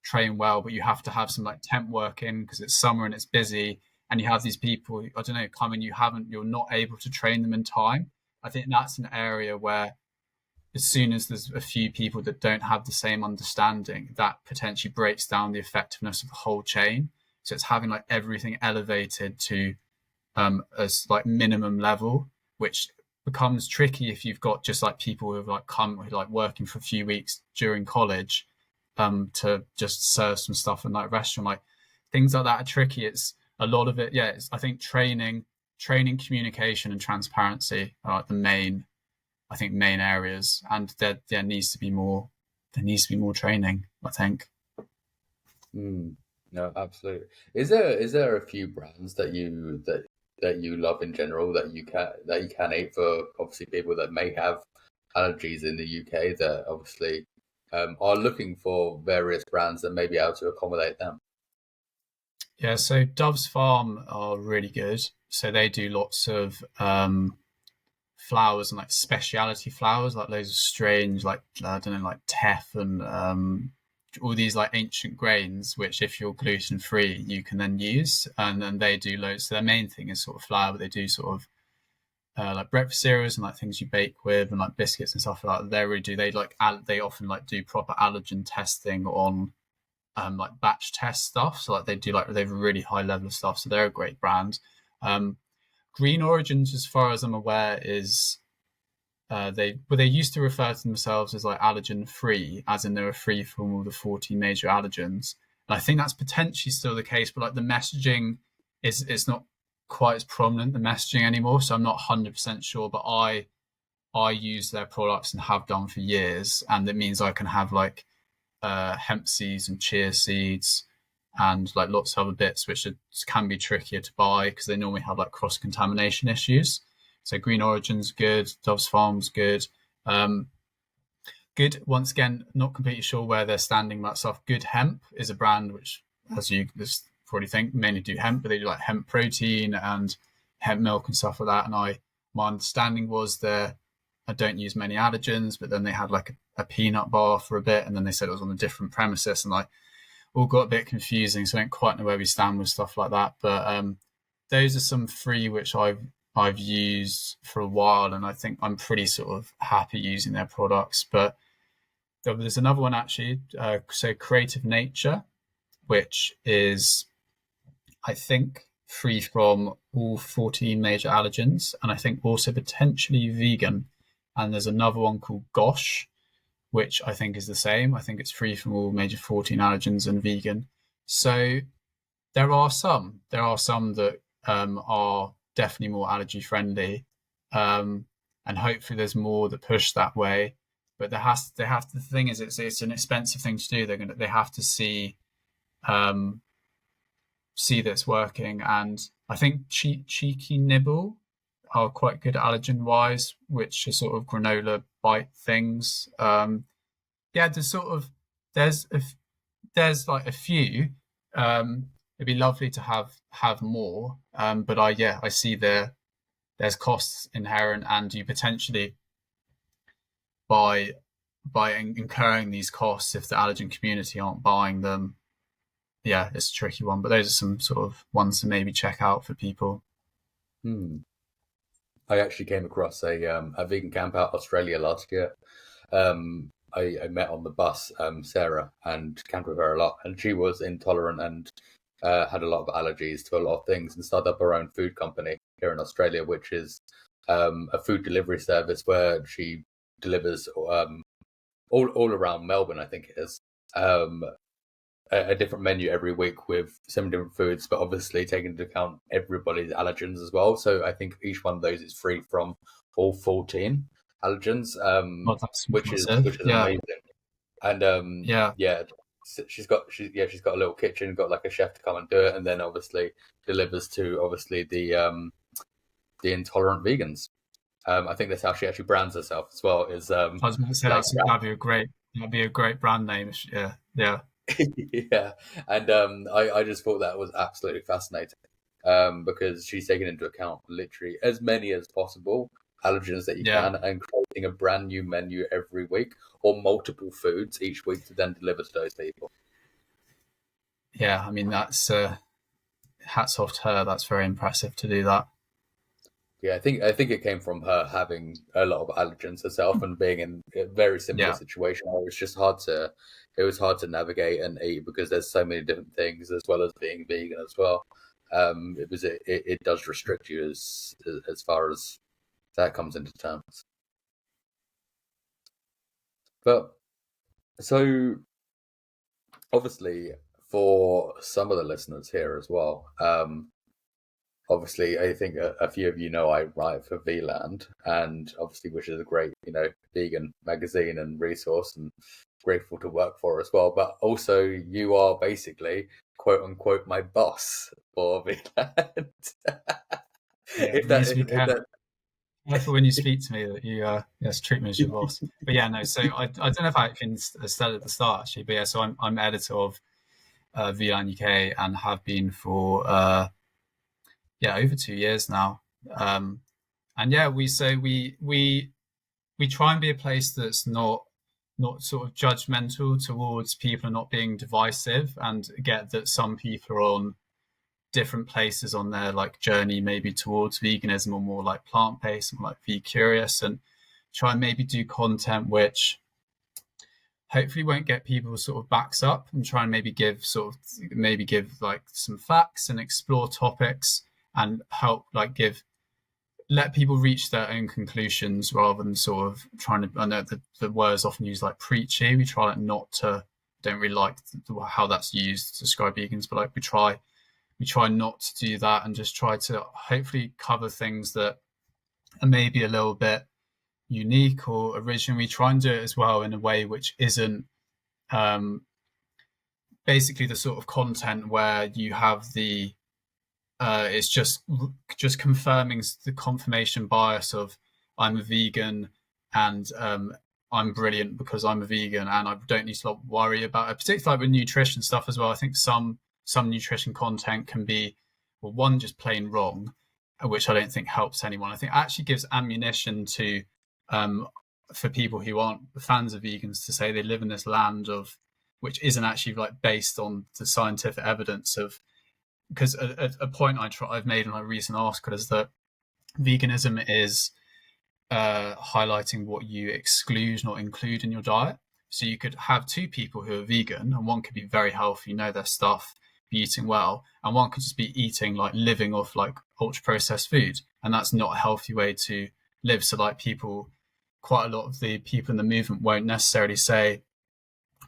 trained well, but you have to have some like temp work in because it's summer and it's busy, and you have these people, I don't know, come in, you're not able to train them in time. I think that's an area where as soon as there's a few people that don't have the same understanding, that potentially breaks down the effectiveness of the whole chain. So it's having like everything elevated to as like minimum level, which becomes tricky if you've got just like people who have like come like working for a few weeks during college to just serve some stuff in like restaurant. Like things like that are tricky. It's a lot of it, yeah, I think training, communication, and transparency are like the main, I think, main areas, and there needs to be more. There needs to be more training, I think. No, absolutely. Is there a few brands that you love in general that you can eat for obviously people that may have allergies in the UK that obviously are looking for various brands that may be able to accommodate them? Yeah, so Dove's Farm are really good. So they do lots of flowers and like speciality flowers, like loads of strange, like I don't know, like teff and all these like ancient grains, which if you're gluten free, you can then use. And then they do loads. So their main thing is sort of flour, but they do sort of like breakfast cereals and like things you bake with and like biscuits and stuff like that. They really do. They often like do proper allergen testing on like batch test stuff. So like they have a really high level of stuff. So they're a great brand. Um, Green Origins, as far as I'm aware, is they used to refer to themselves as like allergen free, as in they were free from all the 14 major allergens. And I think that's potentially still the case, but like the messaging is it's not quite as prominent, the messaging anymore. So I'm not 100% sure, but I use their products and have done for years, and it means I can have like hemp seeds and chia seeds and like lots of other bits which can be trickier to buy because they normally have like cross contamination issues. So Green Origin's good, Dove's Farm's good. Good, once again, not completely sure where they're standing about stuff. Good Hemp is a brand which, as you probably think, mainly do hemp, but they do like hemp protein and hemp milk and stuff like that. And my understanding was I don't use many allergens, but then they had like a peanut bar for a bit, and then they said it was on a different premises, and like all got a bit confusing. So I don't quite know where we stand with stuff like that. But those are some free which I've used for a while, and I think I'm pretty sort of happy using their products. But there's another one actually, so Creative Nature, which is, I think, free from all 14 major allergens, and I think also potentially vegan. And there's another one called Gosh, which I think is the same. I think it's free from all major 14 allergens and vegan. So there are some that are definitely more allergy friendly, and hopefully there's more that push that way. But the thing is, it's an expensive thing to do. They have to see that's working, and I think Cheeky Nibble are quite good allergen wise, which are sort of granola bite things. Yeah, there's a, there's like a few. It'd be lovely to have more, but I see there's costs inherent, and you potentially by incurring these costs, if the allergen community aren't buying them, yeah, it's a tricky one. But those are some sort of ones to maybe check out for people. I actually came across a vegan camp out Australia last year. I met on the bus Sarah and camped with her a lot, and she was intolerant and had a lot of allergies to a lot of things, and started up her own food company here in Australia, which is a food delivery service where she delivers all around Melbourne, I think it is, a different menu every week with some different foods, but obviously taking into account everybody's allergens as well. So I think each one of those is free from all 14 allergens, Well, that's which is yeah, amazing. And yeah, yeah, she's got a little kitchen, got like a chef to come and do it, and then obviously delivers to obviously the intolerant vegans. I think that's how she actually brands herself as well. Is I was going to say like that'd be a great brand name. Yeah, yeah, yeah, and I just thought that was absolutely fascinating, because she's taken into account literally as many as possible allergens that you yeah, can, and creating a brand new menu every week or multiple foods each week to then deliver to those people. yeah. I mean, that's hats off to her. That's very impressive to do that. Yeah, I think it came from her having a lot of allergens herself and being in a very similar Yeah, situation where it was hard to navigate and eat because there's so many different things as well as being vegan as well. It does restrict you as far as that comes into terms. But so obviously for some of the listeners here as well. Obviously, I think a few of you know I write for VLAND, and obviously, which is a great, vegan magazine and resource, and grateful to work for as well. But also, you are basically quote unquote my boss for VLAND. Careful when you speak to me that you treat me as your boss. But yeah, no. So I don't know if I can said at the start actually, but yeah. So I'm editor of VLAN UK and have been for over 2 years now. And yeah, we try and be a place that's not sort of judgmental towards people and not being divisive, and get that some people are on different places on their like journey, maybe towards veganism or more like plant-based and like be curious, and try and maybe do content which hopefully won't get people sort of backs up, and try and maybe give like some facts and explore topics and help like let people reach their own conclusions rather than sort of trying to, I know the word is often used like preachy. We try don't really like how that's used to describe vegans, but like we try not to do that, and just try to hopefully cover things that are maybe a little bit unique or original. We try and do it as well in a way which isn't basically the sort of content where you have the it's just confirming the confirmation bias of I'm a vegan and I'm brilliant because I'm a vegan and I don't need to worry about it, particularly with nutrition stuff as well. I think some nutrition content can be, well, one, just plain wrong, which I don't think helps anyone. I think it actually gives ammunition to for people who aren't fans of vegans to say they live in this land of which isn't actually like based on the scientific evidence of, because a point I've made in a recent article is that veganism is highlighting what you exclude, not include in your diet. So you could have two people who are vegan, and one could be very healthy, know their stuff, be eating well, and one could just be eating like living off like ultra processed food, and that's not a healthy way to live. So like quite a lot of the people in the movement won't necessarily say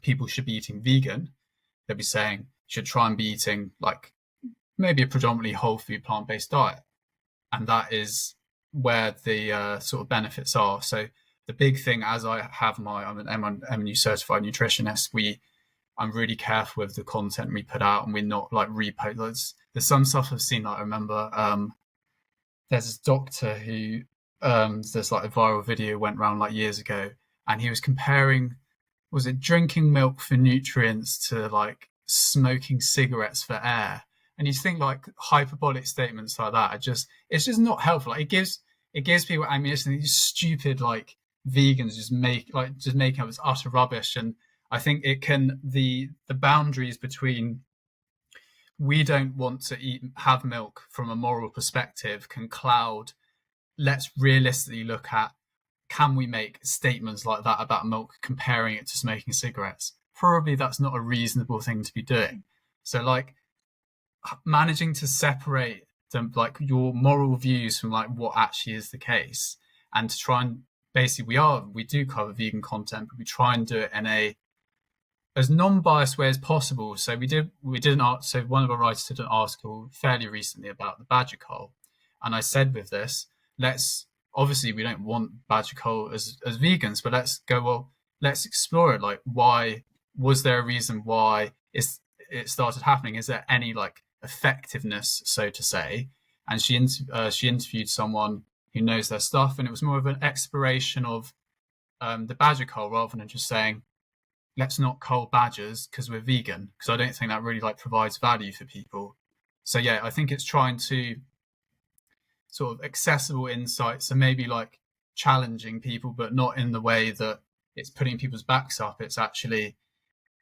people should be eating vegan. They'll be saying you should try and be eating like maybe a predominantly whole food plant-based diet, and that is where the sort of benefits are. So the big thing, as I'm an MNU-certified nutritionist, I'm really careful with the content we put out, and we're not like repost. There's some stuff I've seen, like I remember there's this doctor who there's like a viral video went around like years ago, and he was comparing, was it drinking milk for nutrients to like smoking cigarettes for air? And you think like hyperbolic statements like that it's just not helpful. Like it gives people ammunition. These stupid like vegans just make up this utter rubbish. And I think it can the boundaries between we don't want to have milk from a moral perspective can cloud. Let's realistically look at, can we make statements like that about milk, comparing it to smoking cigarettes? Probably that's not a reasonable thing to be doing. So like managing to separate them, like your moral views from like what actually is the case, and to try and basically we do cover vegan content, but we try and do it in a as non-biased way as possible. So so one of our writers did an article fairly recently about the badger coal, and I said with this, obviously we don't want badger coal as vegans, but let's explore it. Like, why was there a reason why it started happening? Is there any like effectiveness, so to say? And she interviewed someone who knows their stuff, and it was more of an exploration of the badger coal rather than just saying let's not cull badgers because we're vegan, because I don't think that really like provides value for people. So yeah, I think it's trying to sort of accessible insights and maybe like challenging people, but not in the way that it's putting people's backs up. It's actually,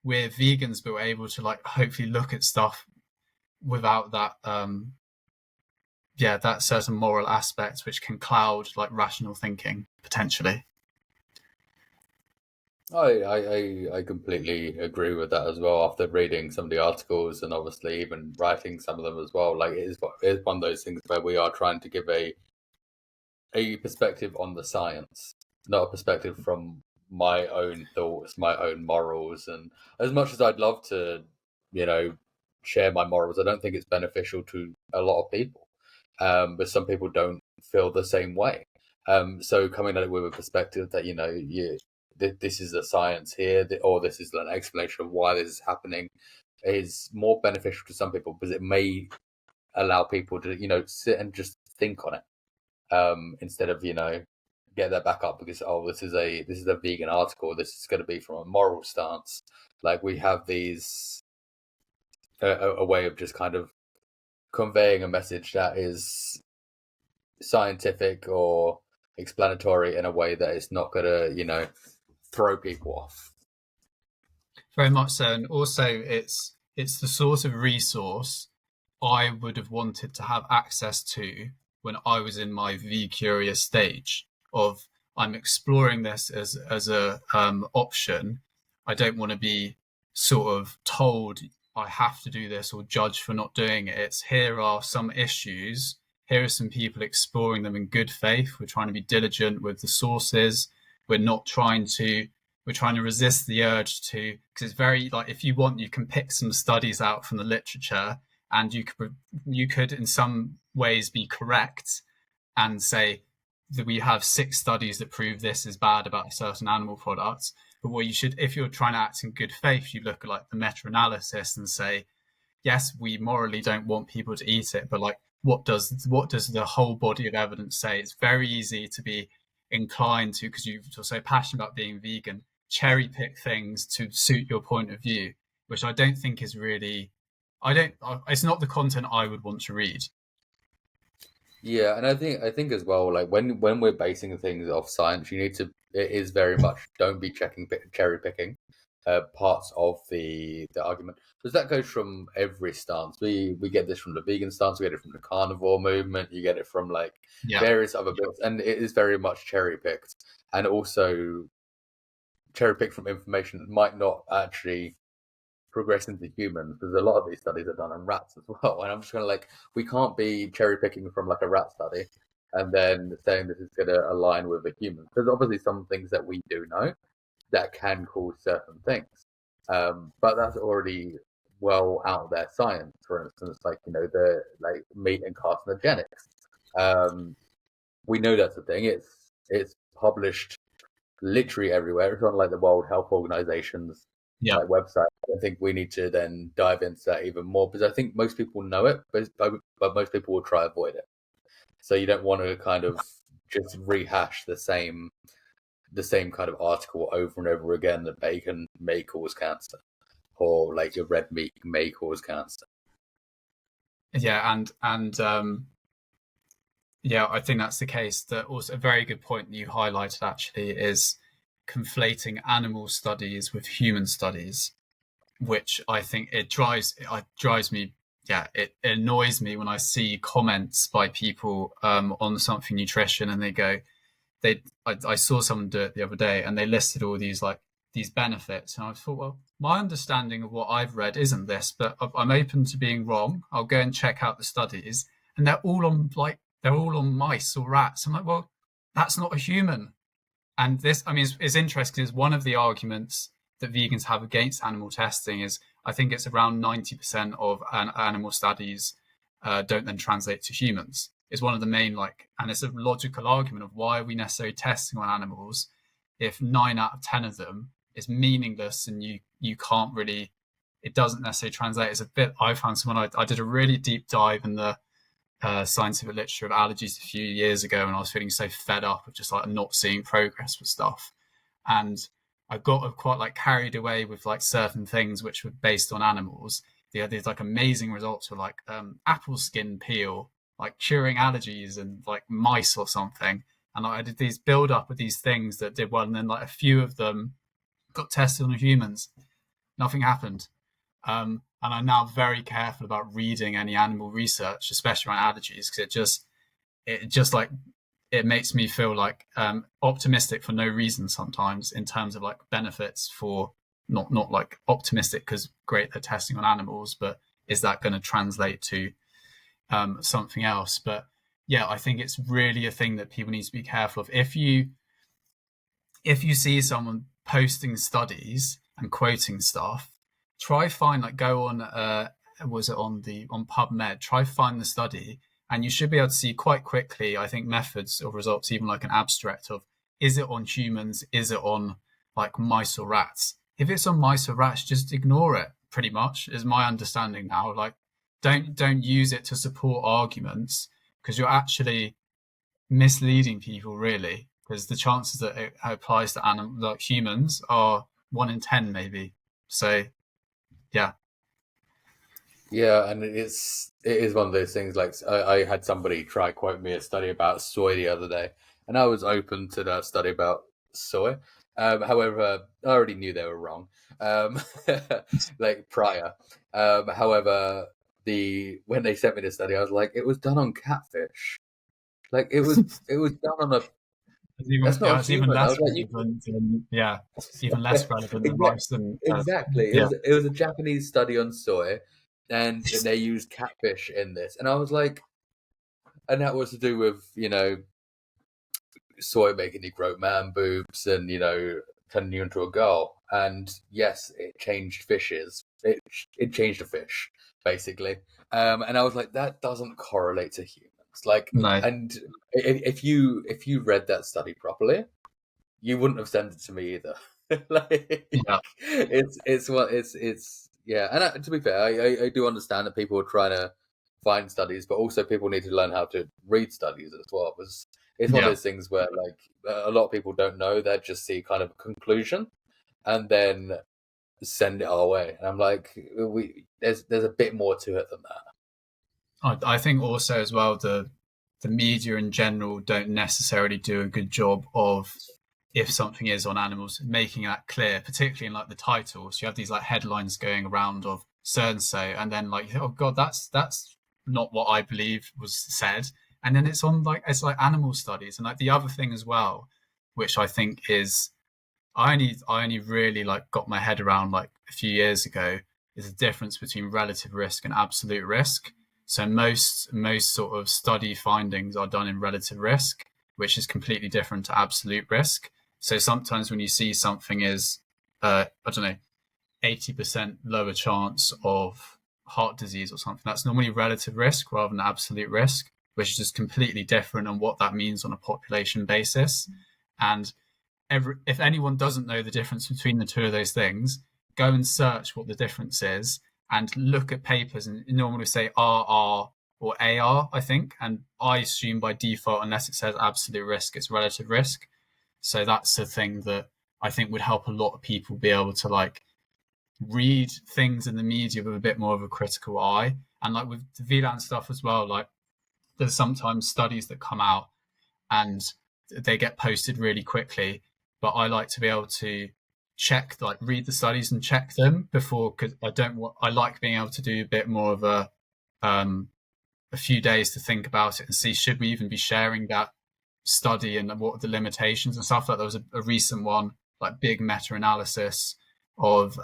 we're vegans, but we're able to like hopefully look at stuff without that that certain moral aspect which can cloud like rational thinking potentially. I completely agree with that as well. After reading some of the articles and obviously even writing some of them as well, like it is one of those things where we are trying to give a perspective on the science, not a perspective from my own thoughts, my own morals. And as much as I'd love to share my morals. I don't think it's beneficial to a lot of people, but some people don't feel the same way. So coming at it with a perspective that this is the science here, or this is an explanation of why this is happening, is more beneficial to some people because it may allow people to sit and just think on it, instead of get that back up because this is a vegan article, this is going to be from a moral stance. Like we have these a way of just kind of conveying a message that is scientific or explanatory in a way that is not going to throw people off. Very much so. And also it's the sort of resource I would have wanted to have access to when I was in my V-curious stage of I'm exploring this as a option. I don't want to be sort of told I have to do this or judged for not doing it. It's here are some issues. Here are some people exploring them in good faith. We're trying to be diligent with the sources. We're trying to resist the urge to, because it's very like, if you want, you can pick some studies out from the literature and you could in some ways be correct and say that we have 6 studies that prove this is bad about a certain animal product. But what you should, if you're trying to act in good faith, you look at like the meta-analysis and say, yes, we morally don't want people to eat it, but like, what does the whole body of evidence say? It's very easy to be inclined to, because you're so passionate about being vegan, cherry pick things to suit your point of view, which I don't think is really, it's not the content I would want to read. Yeah, and I think as well, like when we're basing things off science, it is very much don't be cherry picking parts of the argument, because that goes from every stance. We get this from the vegan stance, we get it from the carnivore movement, you get it from like various other bits, and it is very much cherry picked, and also cherry picked from information that might not actually progress into humans, because a lot of these studies are done on rats as well. And I'm just kind of like, we can't be cherry picking from like a rat study and then saying this is going to align with a human. There's obviously some things that we do know that can cause certain things, but that's already well out there science. For instance, like the like meat and carcinogenics. We know that's a thing. It's published literally everywhere. It's on like the World Health Organization's like website. I think we need to then dive into that even more, because I think most people know it, but most people will try to avoid it. So you don't want to kind of just rehash the same kind of article over and over again, that bacon may cause cancer, or like your red meat may cause cancer. Yeah, and yeah, I think that's the case. That also a very good point that you highlighted actually is conflating animal studies with human studies, which I think it drives me. Yeah, it annoys me when I see comments by people on something nutrition, and they go, I saw someone do it the other day, and they listed all these benefits, and I thought, well, my understanding of what I've read isn't this, but I'm open to being wrong. I'll go and check out the studies, and they're all on mice or rats. I'm like, well, that's not a human. And this, I mean, it's interesting, because one of the arguments that vegans have against animal testing is, I think it's around 90% of animal studies don't then translate to humans. It's one of the main, and it's a logical argument of why are we necessarily testing on animals if 9 out of 10 of them is meaningless, and you can't really, it doesn't necessarily translate. It's a bit, I found someone, I did a really deep dive in the scientific literature of allergies a few years ago, and I was feeling so fed up of just not seeing progress with stuff, and I got quite carried away with certain things which were based on animals. These amazing results were apple skin peel curing allergies in mice or something, and I did these build up of these things that did well, and then a few of them got tested on humans. Nothing happened. And I'm now very careful about reading any animal research, especially around allergies, because it makes me feel optimistic for no reason sometimes, in terms of benefits for not optimistic because great they're testing on animals, but is that going to translate to something else? But yeah, I think it's really a thing that people need to be careful of. If you see someone posting studies and quoting stuff, try find like go on was it on PubMed, try find the study, and you should be able to see quite quickly, I think, methods or results, even like an abstract of, is it on humans, is it on like mice or rats. If it's on mice or rats, just ignore it, pretty much, is my understanding now. Like, don't use it to support arguments, because you're actually misleading people, really, because the chances that it applies to like humans are 1 in 10 maybe. So yeah. Yeah, and it is one of those things. Like I had somebody try quote me a study about soy the other day, and I was open to that study about soy. However, I already knew they were wrong, like prior. However, when they sent me the study, I was like, it was done on catfish. Like it was done on a. That's not a Even human. I less was like, relevant than even less relevant than mice than exactly. It was a Japanese study on soy, and they used catfish in this, and I was like, and that was to do with soy making you grow man boobs and turning you into a girl. And yes, it changed fishes. It changed a fish basically. And I was like, that doesn't correlate to humans. Like, no. and if you read that study properly, you wouldn't have sent it to me either. Like, it's yeah. And to be fair, I do understand that people are trying to find studies, but also people need to learn how to read studies as well. Because it's one of those things where like a lot of people don't know; they just see kind of a conclusion and then send it our way. And I'm like, there's a bit more to it than that. I think also as well the media in general don't necessarily do a good job of, if something is on animals, making that clear, particularly in like the titles. You have these like headlines going around of so and so, and then like, oh god, that's not what I believe was said. And then it's like animal studies. And like the other thing as well, which I think is, I only really like got my head around like a few years ago, is the difference between relative risk and absolute risk. So most sort of study findings are done in relative risk, which is completely different to absolute risk. So sometimes when you see something is, I don't know, 80% lower chance of heart disease or something, that's normally relative risk rather than absolute risk, which is just completely different on what that means on a population basis. And if anyone doesn't know the difference between the two of those things, go and search what the difference is and look at papers, and normally say RR or AR, I think. And I assume by default, unless it says absolute risk, it's relative risk. So that's the thing that I think would help a lot of people be able to like read things in the media with a bit more of a critical eye. And like with the VLAN stuff as well, like there's sometimes studies that come out and they get posted really quickly, but I like to be able to read the studies and check them before, because I like being able to do a bit more of a few days to think about it and see, should we even be sharing that study and what are the limitations and stuff. Like there was a recent one, like big meta-analysis of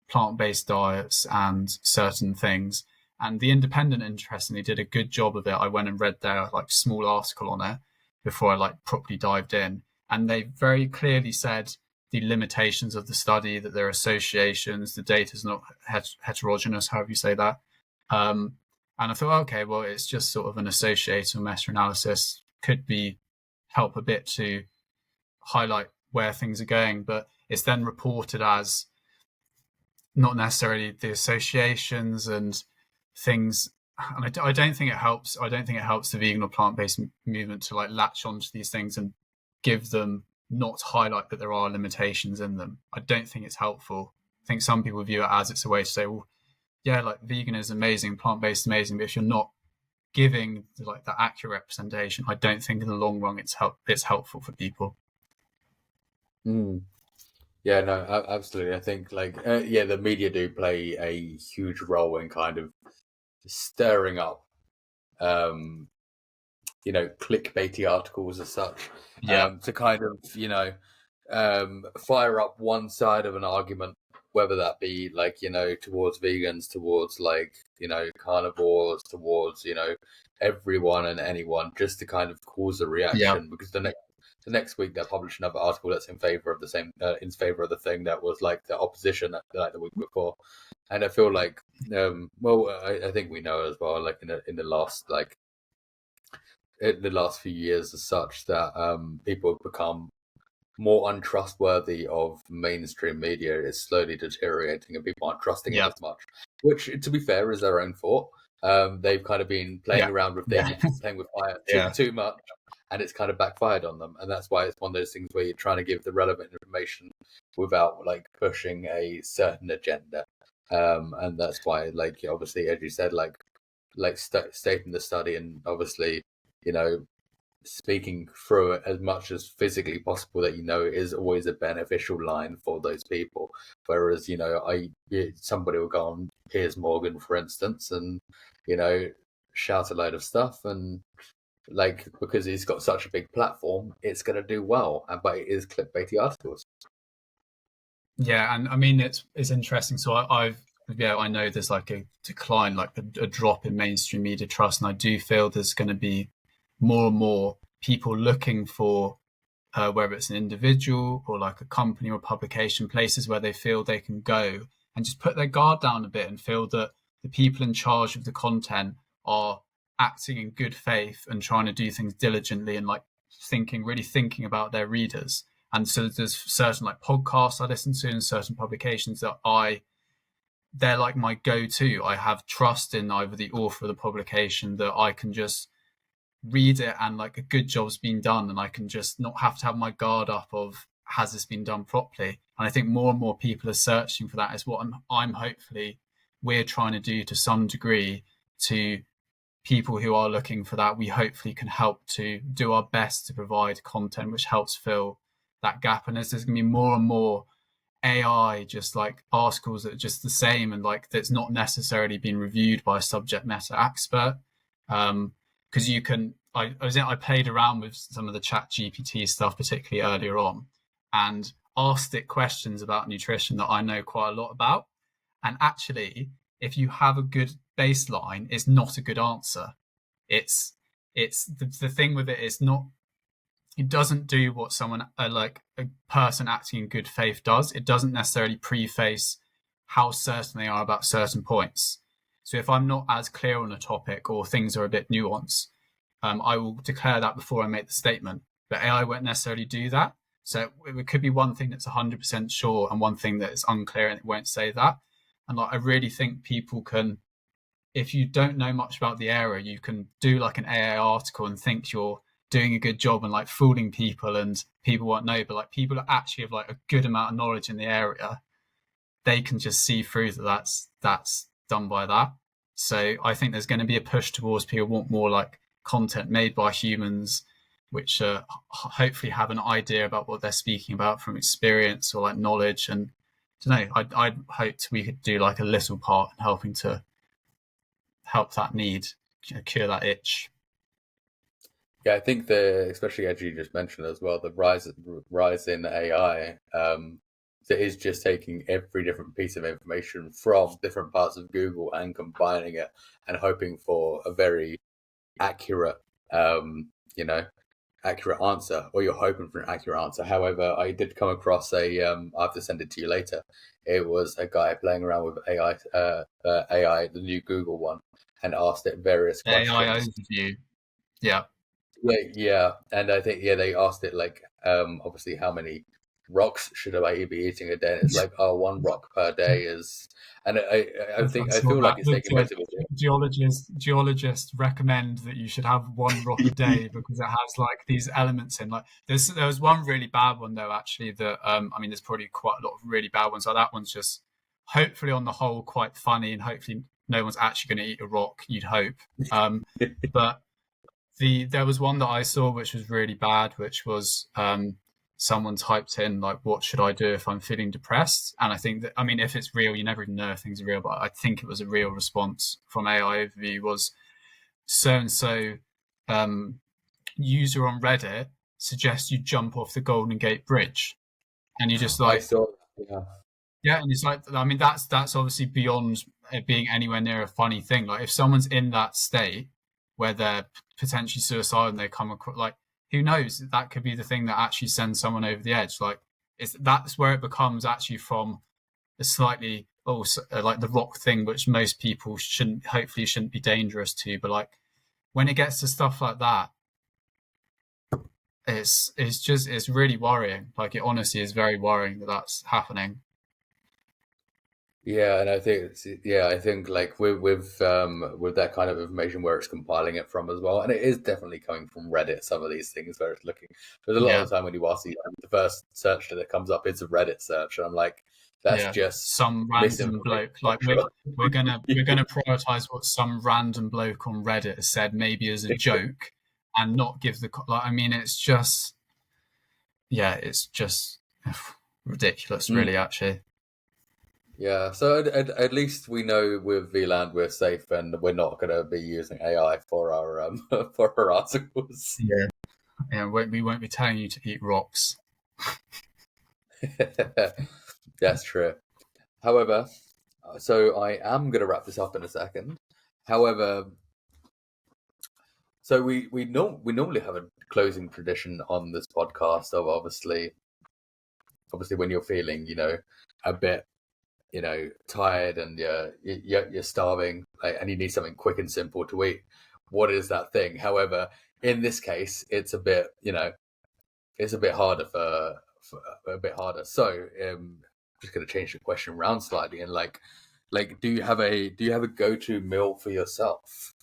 plant-based diets and certain things, and the Independent interestingly did a good job of it. I went and read their like small article on it before I like properly dived in, and they very clearly said the limitations of the study, that there are associations, the data is not heterogeneous, however you say that. And I thought, okay, well, it's just sort of an associated meta-analysis, could be help a bit to highlight where things are going, but it's then reported as not necessarily the associations and things. And I don't think it helps. I don't think it helps the vegan or plant-based movement to like latch onto these things and give them, not highlight that there are limitations in them. I don't think it's helpful. I think some people view it as it's a way to say, well, yeah, like vegan is amazing, plant-based is amazing, but if you're not giving like the accurate representation, I don't think in the long run it's helpful for people. Yeah, no, absolutely. I think the media do play a huge role in kind of stirring up clickbaity articles as such, to kind of fire up one side of an argument, whether that be like towards vegans, towards like carnivores, towards everyone and anyone, just to kind of cause a reaction. Because the next week they'll publish another article that's in favor of the same, in favor of the thing that was like the opposition like the week before. And I feel like, I think we know as well, like in the last few years as such, that people have become more untrustworthy of mainstream media. Is slowly deteriorating and people aren't trusting it as much, which, to be fair, is their own fault. They've kind of been playing around with things, playing with fire too much, and it's kind of backfired on them. And that's why it's one of those things where you're trying to give the relevant information without like pushing a certain agenda. And that's why, like, obviously, as you said, stating the study and obviously, speaking through it as much as physically possible that is always a beneficial line for those people. Whereas somebody will go on Piers Morgan, for instance, and shout a load of stuff, and like, because he's got such a big platform, it's going to do well, but it is clickbaity articles. Yeah, and I mean it's interesting. So I know there's like a decline, like a drop in mainstream media trust, and I do feel there's going to be more and more people looking for whether it's an individual or like a company or publication, places where they feel they can go and just put their guard down a bit and feel that the people in charge of the content are acting in good faith and trying to do things diligently and like really thinking about their readers. And so there's certain like podcasts I listen to and certain publications that they're like my go-to. I have trust in either the author of the publication that I can just read it and like a good job's been done, and I can just not have to have my guard up of has this been done properly. And I think more and more people are searching for that. Is what I'm hopefully we're trying to do to some degree to people who are looking for that. We hopefully can help to do our best to provide content which helps fill that gap. And as there's going to be more and more AI, just like articles that are just the same and like that's not necessarily been reviewed by a subject matter expert. Because I played around with some of the chat GPT stuff, particularly earlier on, and asked it questions about nutrition that I know quite a lot about. And actually, if you have a good baseline, it's not a good answer. It's the thing with it is not, it doesn't do what someone like a person acting in good faith does. It doesn't necessarily preface how certain they are about certain points. So if I'm not as clear on a topic or things are a bit nuanced, I will declare that before I make the statement. But AI won't necessarily do that. So it could be one thing that's 100% sure and one thing that is unclear and it won't say that. And like, I really think people can, if you don't know much about the area, you can do like an AI article and think you're doing a good job and like fooling people and people won't know. But like people that actually have like a good amount of knowledge in the area, they can just see through that's done by that. So I think there's going to be a push towards people want more like content made by humans, which hopefully have an idea about what they're speaking about from experience or like knowledge. And I don't know, I'd hoped we could do like a little part in helping to help that need, cure that itch. Yeah, I think especially as you just mentioned as well, the rise in AI, that is just taking every different piece of information from different parts of Google and combining it and hoping for a very accurate, accurate answer, or you're hoping for an accurate answer. However, I did come across I have to send it to you later. It was a guy playing around with AI, the new Google one, and asked it various questions. AI overview. Yeah. Yeah. And I think, they asked it like, obviously, how many rocks should I be eating a day? And it's like, 1 rock per day is, and I feel like it's taking most of it. Geologists recommend that you should have 1 rock a day because it has like these elements in. Like there was one really bad one though, actually, that there's probably quite a lot of really bad ones. So that one's just hopefully on the whole quite funny, and hopefully no one's actually going to eat a rock, you'd hope. But there was one that I saw which was really bad, which was someone typed in like, what should I do if I'm feeling depressed? And I think that, if it's real, you never even know if things are real, but I think it was a real response from AI overview was so-and-so user on Reddit suggests you jump off the Golden Gate Bridge. And you just like, I saw, yeah. And it's like, that's obviously beyond it being anywhere near a funny thing. Like if someone's in that state where they're potentially suicidal and they come across, like, who knows? That could be the thing that actually sends someone over the edge. Like, that's where it becomes actually from a slightly like the rock thing, which most people hopefully shouldn't be dangerous to. But like when it gets to stuff like that, it's really worrying. Like, it honestly is very worrying that that's happening. Yeah, and I think I think like with that kind of information where it's compiling it from as well, and it is definitely coming from Reddit. Some of these things where it's looking, there's a lot Yeah, of the time when you ask the first search that comes up is a Reddit search, and I'm like, that's yeah. just Some random misinformation. bloke. Like, we're gonna prioritize what some random bloke on Reddit has said, maybe as a joke, and not give the like. I mean, it's just it's just ridiculous, Mm. really. Actually, Yeah, so at least we know with VLAN we're safe and we're not going to be using AI for our for our articles. yeah, yeah. We won't be telling you to eat rocks. That's true. However, so I am going to wrap this up in a second. However, so we normally have a closing tradition on this podcast of obviously when you're feeling a bit tired and you're starving, like, and you need something quick and simple to eat. What is that thing? However, in this case, it's a bit it's a bit harder for a bit harder. So just going to change the question around slightly and do you have a go-to meal for yourself?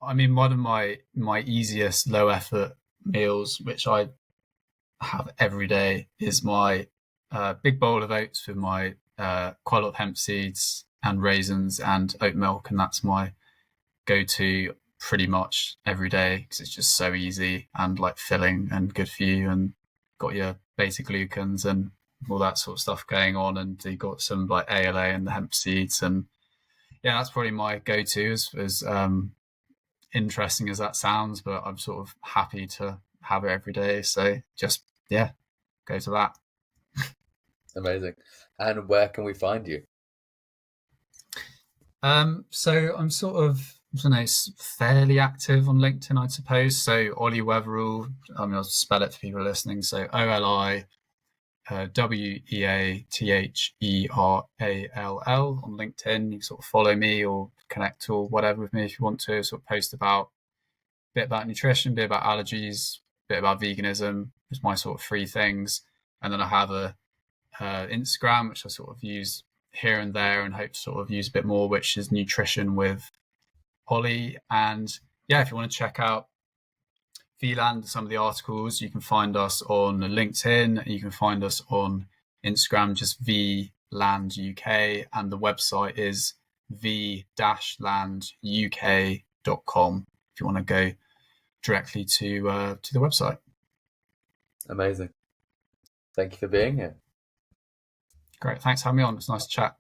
I mean, one of my easiest low effort meals, which I have every day, is my big bowl of oats with my quite a lot of hemp seeds and raisins and oat milk, and that's my go-to pretty much every day because it's just so easy and like filling and good for you, and got your beta glucans and all that sort of stuff going on, and you got some like ALA and the hemp seeds, and yeah, that's probably my go-to. As interesting as that sounds, but I'm sort of happy to have it every day. So just go to that. Amazing. And where can we find you? So I'm sort of, I don't know, fairly active on LinkedIn, I suppose. So Oli Weatherall, I mean, I'll spell it for people listening. So OLI WEATHERALL on LinkedIn. You can sort of follow me or connect or whatever with me if you want to. Sort of post about a bit about nutrition, a bit about allergies, a bit about veganism. It's my sort of three things. And then I have a Instagram, which I sort of use here and there and hope to sort of use a bit more, which is nutrition with Oli. And yeah, if you want to check out VLAN, some of the articles, you can find us on LinkedIn, you can find us on Instagram, just VLand UK, and the website is v-landuk.com if you want to go directly to the website. Amazing. Thank you for being here. Great, thanks for having me on. It's nice to chat.